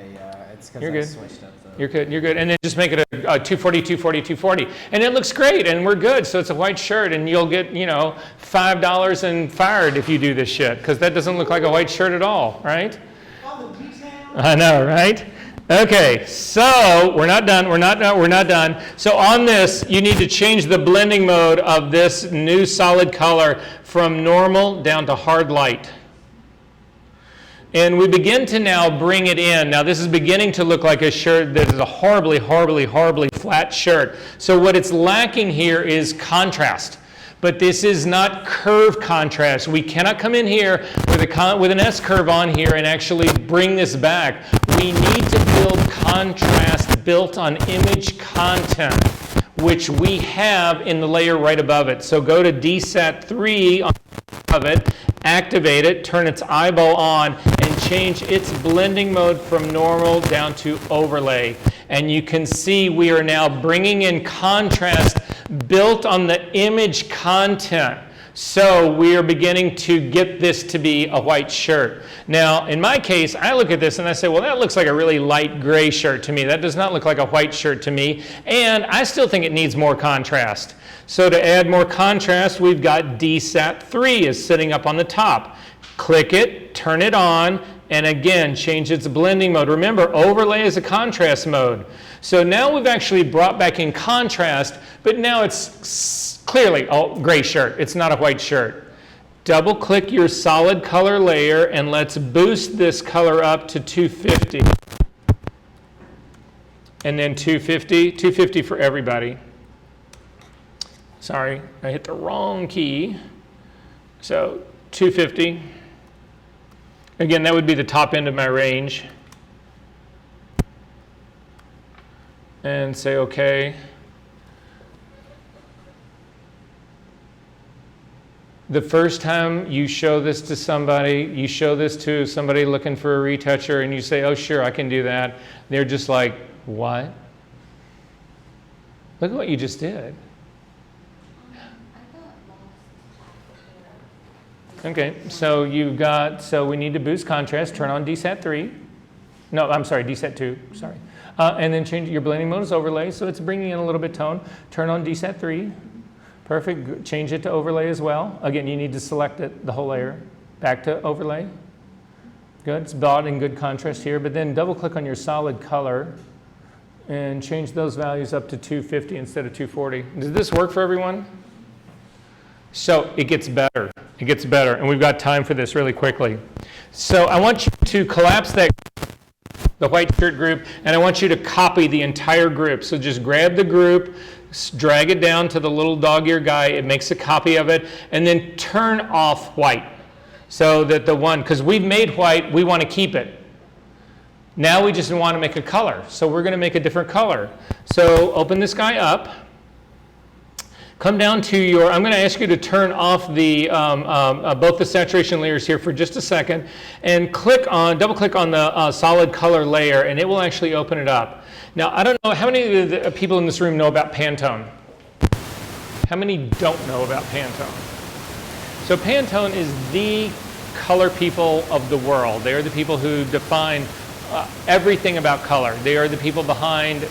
it's because You're I good. switched up the... You're good, you're good. And then just make it a 240, 240, 240. And it looks great, and we're good. So it's a white shirt, and you'll get, you know, $5 and fired if you do this shit, because that doesn't look like a white shirt at all, right? All the detail. I know, right? Okay, so we're not done, we're not done. So on this, you need to change the blending mode of this new solid color from normal down to hard light. And we begin to now bring it in. Now this is beginning to look like a shirt that is a horribly, horribly, horribly flat shirt. So what it's lacking here is contrast. But this is not curve contrast. We cannot come in here with an S-curve on here and actually bring this back. We need to build contrast built on image content, which we have in the layer right above it. So go to DSAT 3 on top of it, activate it, turn its eyeball on, and change its blending mode from normal down to overlay. And you can see we are now bringing in contrast built on the image content. So we are beginning to get this to be a white shirt. Now, in my case, I look at this and I say, well, that looks like a really light gray shirt to me. That does not look like a white shirt to me. And I still think it needs more contrast. So to add more contrast, we've got DSAT 3 is sitting up on the top. Click it, turn it on, and again, change its blending mode. Remember, overlay is a contrast mode. So now we've actually brought back in contrast, but now it's clearly a gray shirt. It's not a white shirt. Double click your solid color layer and let's boost this color up to 250. And then 250 for everybody. Sorry, I hit the wrong key. So 250. Again, that would be the top end of my range. And say OK. The first time you show this to somebody, looking for a retoucher, and you say, oh, sure, I can do that. They're just like, what? Look at what you just did. Okay, so we need to boost contrast, turn on DSAT 3. No, I'm sorry, DSAT 2, sorry. And then change your blending mode as overlay, so it's bringing in a little bit tone. Turn on DSAT 3. Perfect, change it to overlay as well. Again, you need to select it, the whole layer. Back to overlay. Good, it's brought in good contrast here, but then double click on your solid color and change those values up to 250 instead of 240. Does this work for everyone? So it gets better. It gets better, and we've got time for this really quickly. So I want you to collapse the white shirt group, and I want you to copy the entire group. So just grab the group, drag it down to the little dog-ear guy. It makes a copy of it, and then turn off white. So that the one, because we've made white, we want to keep it. Now we just want to make a color. So we're going to make a different color. So open this guy up. Come down to your, I'm going to ask you to turn off the, both the saturation layers here for just a second, and double click on the solid color layer, and it will actually open it up. Now, I don't know, how many of the people in this room know about Pantone? How many don't know about Pantone? So Pantone is the color people of the world. They are the people who define everything about color. They are the people behind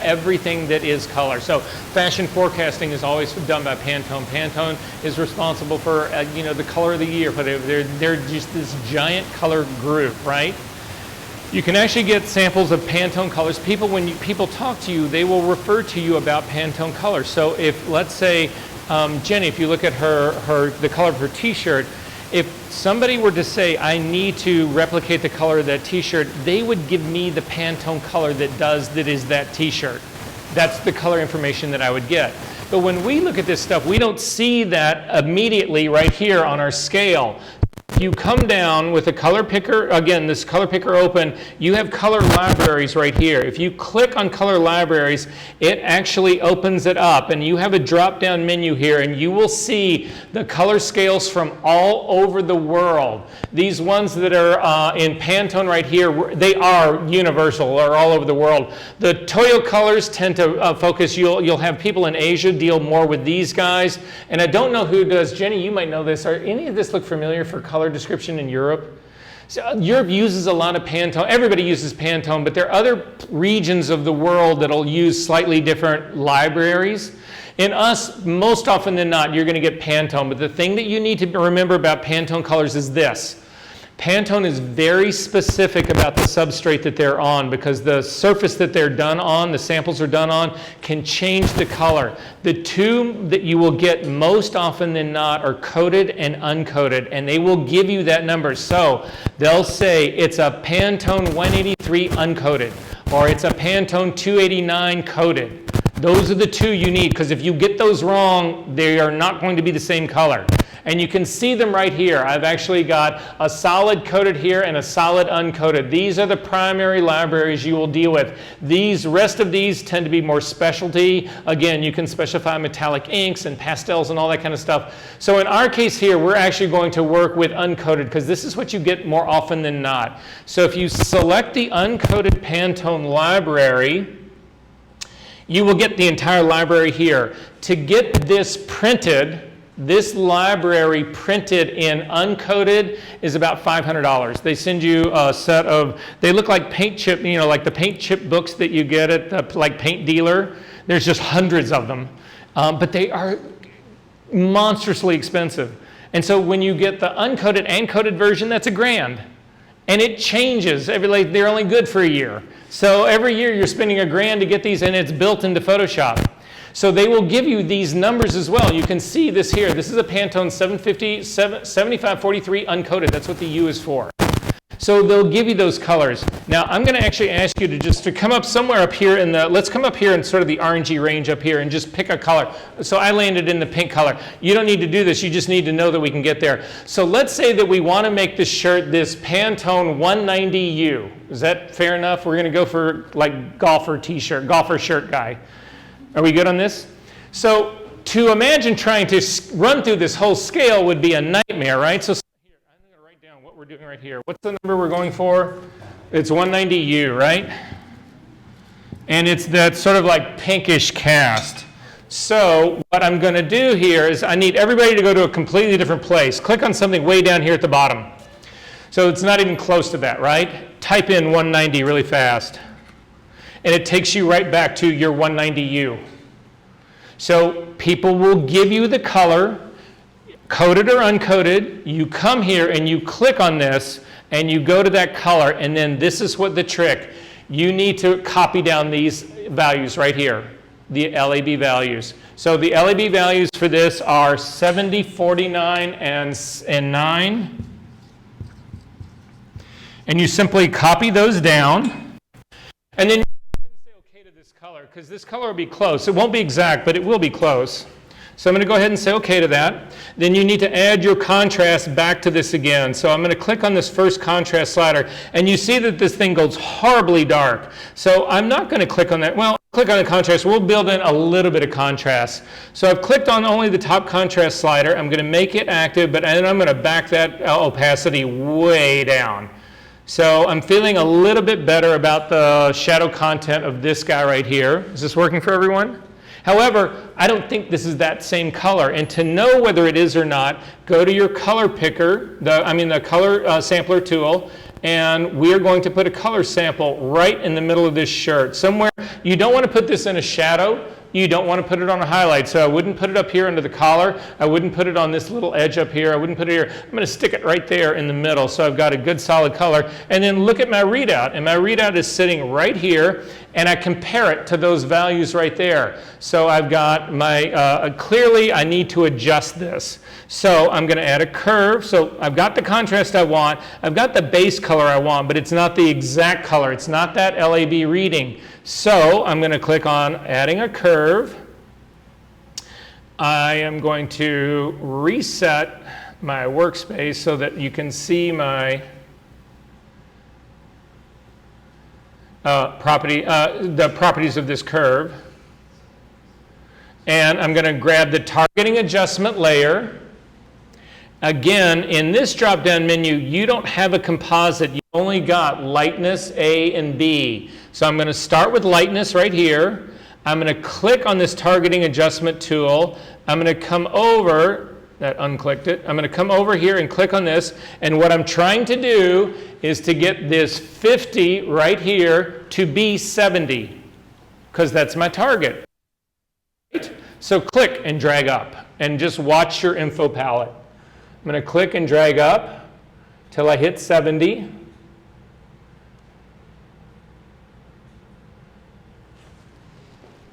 everything that is color. So fashion forecasting is always done by Pantone. Pantone is responsible for the color of the year, but they're just this giant color group, right? You can actually get samples of Pantone colors. When people talk to you, they will refer to you about Pantone colors. So if, let's say, Jenny, if you look at the color of her t-shirt, if somebody were to say, I need to replicate the color of that t-shirt, they would give me the Pantone color that is that t-shirt. That's the color information that I would get. But when we look at this stuff, we don't see that immediately right here on our scale. If you come down with a color picker, again, this color picker open, you have color libraries right here. If you click on color libraries, it actually opens it up, and you have a drop-down menu here, and you will see the color scales from all over the world. These ones that are in Pantone right here, they are universal, or all over the world. The Toyo colors tend to focus, you'll have people in Asia deal more with these guys, and I don't know who does. Jenny, you might know this. Are any of this look familiar for color description in Europe? So Europe uses a lot of Pantone. Everybody uses Pantone, but there are other regions of the world that'll use slightly different libraries. In us, most often than not, you're going to get Pantone, but the thing that you need to remember about Pantone colors is this. Pantone is very specific about the substrate that they're on, because the surface that they're done on, the samples are done on, can change the color. The two that you will get most often than not are coated and uncoated, and they will give you that number. So they'll say it's a Pantone 183 uncoated, or it's a Pantone 289 coated. Those are the two you need, because if you get those wrong, they are not going to be the same color. And you can see them right here. I've actually got a solid coated here and a solid uncoated. These are the primary libraries you will deal with. Rest of these tend to be more specialty. Again, you can specify metallic inks and pastels and all that kind of stuff. So in our case here, we're actually going to work with uncoated, because this is what you get more often than not. So if you select the uncoated Pantone library, you will get the entire library here. To get this printed, this library printed in uncoated is about $500. They send you a set of, they look like paint chip, like the paint chip books that you get at the like paint dealer. There's just hundreds of them, but they are monstrously expensive. And so when you get the uncoated and coated version, that's $1,000. And it changes. They're only good for a year. So every year you're spending $1,000 to get these, and it's built into Photoshop. So they will give you these numbers as well. You can see this here. This is a Pantone 7543 uncoated. That's what the U is for. So they'll give you those colors. Now I'm going to actually ask you to come up somewhere up here in the, let's come up here in sort of the orangey range up here and just pick a color. So I landed in the pink color. You don't need to do this. You just need to know that we can get there. So let's say that we want to make this shirt this Pantone 190U. Is that fair enough? We're going to go for like golfer t-shirt, golfer shirt guy. Are we good on this? So to imagine trying to run through this whole scale would be a nightmare, right? So here, I'm going to write down what we're doing right here. What's the number we're going for? It's 190U, right? And it's that sort of like pinkish cast. So what I'm going to do here is I need everybody to go to a completely different place. Click on something way down here at the bottom. So it's not even close to that, right? Type in 190 really fast. And it takes you right back to your 190U. So people will give you the color, coated or uncoated. You come here and you click on this and you go to that color, and then this is what the trick. You need to copy down these values right here, the LAB values. So the LAB values for this are 70, 49, and 9. And you simply copy those down, and then because this color will be close. It won't be exact, but it will be close. So I'm going to go ahead and say OK to that. Then you need to add your contrast back to this again. So I'm going to click on this first contrast slider, and you see that this thing goes horribly dark. So I'm not going to click on that. Well, click on the contrast. We'll build in a little bit of contrast. So I've clicked on only the top contrast slider. I'm going to make it active, but then I'm going to back that opacity way down. So I'm feeling a little bit better about the shadow content of this guy right here. Is this working for everyone? However, I don't think this is that same color. And to know whether it is or not, go to your color picker, the color sampler tool, and we are going to put a color sample right in the middle of this shirt. Somewhere, you don't want to put this in a shadow. you don't want to put it on a highlight. So I wouldn't put it up here under the collar. I wouldn't put it on this little edge up here. I wouldn't put it here. I'm going to stick it right there in the middle so I've got a good solid color. And then look at my readout. And my readout is sitting right here. And I compare it to those values right there. So I've got my, clearly I need to adjust this. So I'm going to add a curve. So I've got the contrast I want. I've got the base color I want, but it's not the exact color. It's not that LAB reading. So I'm going to click on adding a curve. I am going to reset my workspace so that you can see my the properties of this curve. And I'm going to grab the targeting adjustment layer. Again, in this drop-down menu, you don't have a composite. You only got lightness A and B. So I'm going to start with lightness right here. I'm going to click on this targeting adjustment tool. I'm going to come over, that unclicked it. I'm going to come over here and click on this. And what I'm trying to do is to get this 50 right here to be 70, because that's my target. Right? So click and drag up and just watch your info palette. I'm going to click and drag up till I hit 70.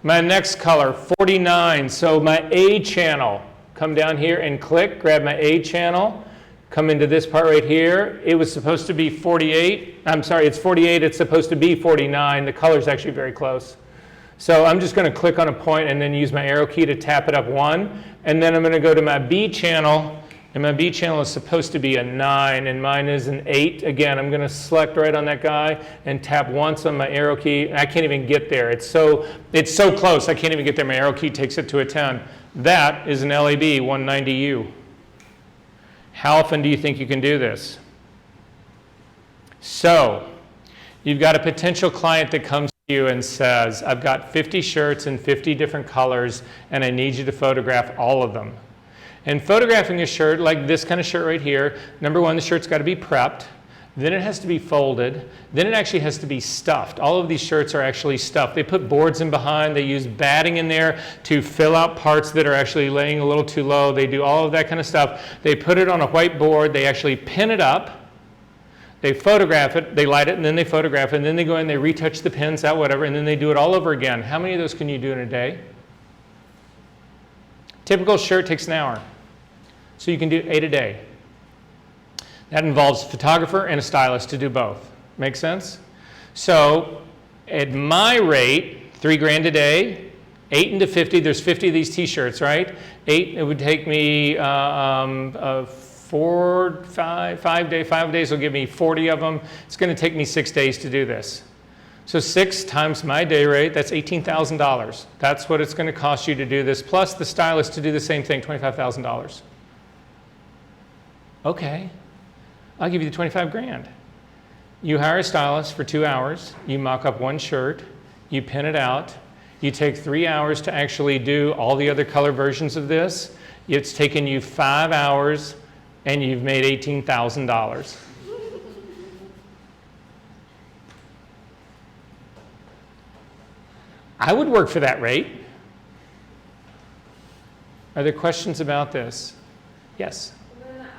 My next color, 49. So my A channel. Come down here and click, grab my A channel, come into this part right here. It was supposed to be 48. I'm sorry, it's 48. It's supposed to be 49. The color's actually very close. So I'm just going to click on a point and then use my arrow key to tap it up 1. And then I'm going to go to my B channel. And my B channel is supposed to be a 9, and mine is an 8. Again, I'm going to select right on that guy and tap once on my arrow key. I can't even get there. It's so close, I can't even get there. My arrow key takes it to a 10. That is an LAB 190U. How often do you think you can do this? So, you've got a potential client that comes to you and says, I've got 50 shirts in 50 different colors, and I need you to photograph all of them. And photographing a shirt, like this kind of shirt right here, number one, the shirt's got to be prepped. Then it has to be folded. Then it actually has to be stuffed. All of these shirts are actually stuffed. They put boards in behind. They use batting in there to fill out parts that are actually laying a little too low. They do all of that kind of stuff. They put it on a white board. They actually pin it up. They photograph it. They light it, and then they photograph it. And then they go in, they retouch the pins out, whatever, and then they do it all over again. How many of those can you do in a day? Typical shirt takes an hour. So you can do 8 a day. That involves a photographer and a stylist to do both. Make sense? So at my rate, $3,000 a day, 8 into 50, there's 50 of these t-shirts, right? 8, it would take me 5 days will give me 40 of them. It's going to take me 6 days to do this. So 6 times my day rate, that's $18,000. That's what it's going to cost you to do this, plus the stylist to do the same thing, $25,000. Okay, I'll give you the 25 grand. You hire a stylist for 2 hours, you mock up one shirt, you pin it out, you take 3 hours to actually do all the other color versions of this. It's taken you 5 hours and you've made $18,000. I would work for that rate. Are there questions about this? Yes? When I went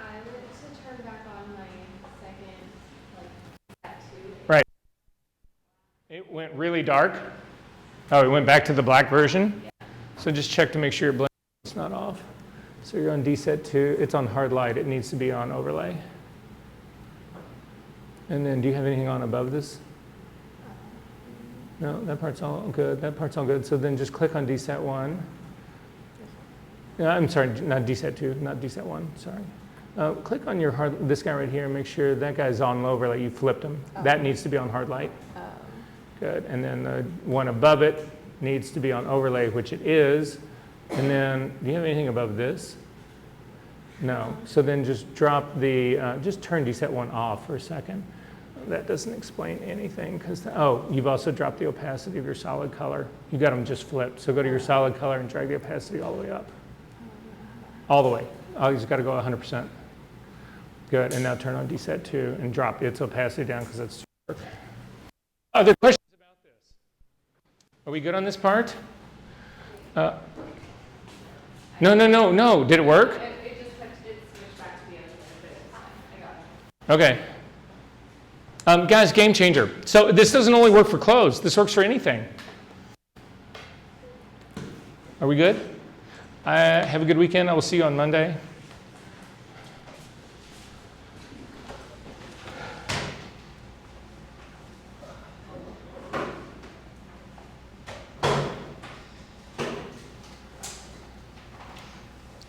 to turn back on my second, tattoo. Right. It went really dark. Oh, it went back to the black version? Yeah. So just check to make sure your blend is not off. So you're on DSET 2. It's on hard light. It needs to be on overlay. And then do you have anything on above this? No, that part's all good. That part's all good. So then just click on DSET 1. I'm sorry, not DSET 2, not DSET 1, sorry. Click on your this guy right here and make sure that guy's on overlay. You flipped him. Oh. That needs to be on hard light. Oh. Good. And then the one above it needs to be on overlay, which it is. And then, do you have anything above this? No. So then just drop the, just turn DSET 1 off for a second. That doesn't explain anything because, oh, you've also dropped the opacity of your solid color. You got them just flipped. So go to your solid color and drag the opacity all the way up. All the way. Oh, you just got to go 100%. Good. And now turn on DSET 2 and drop its opacity down because that's too dark. Other questions about this? Are we good on this part? No. Did it work? It just switched back to the other one, but it's fine. I got it. Okay. Guys, game changer. So this doesn't only work for clothes. This works for anything. Are we good? Have a good weekend. I will see you on Monday.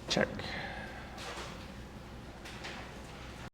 Check.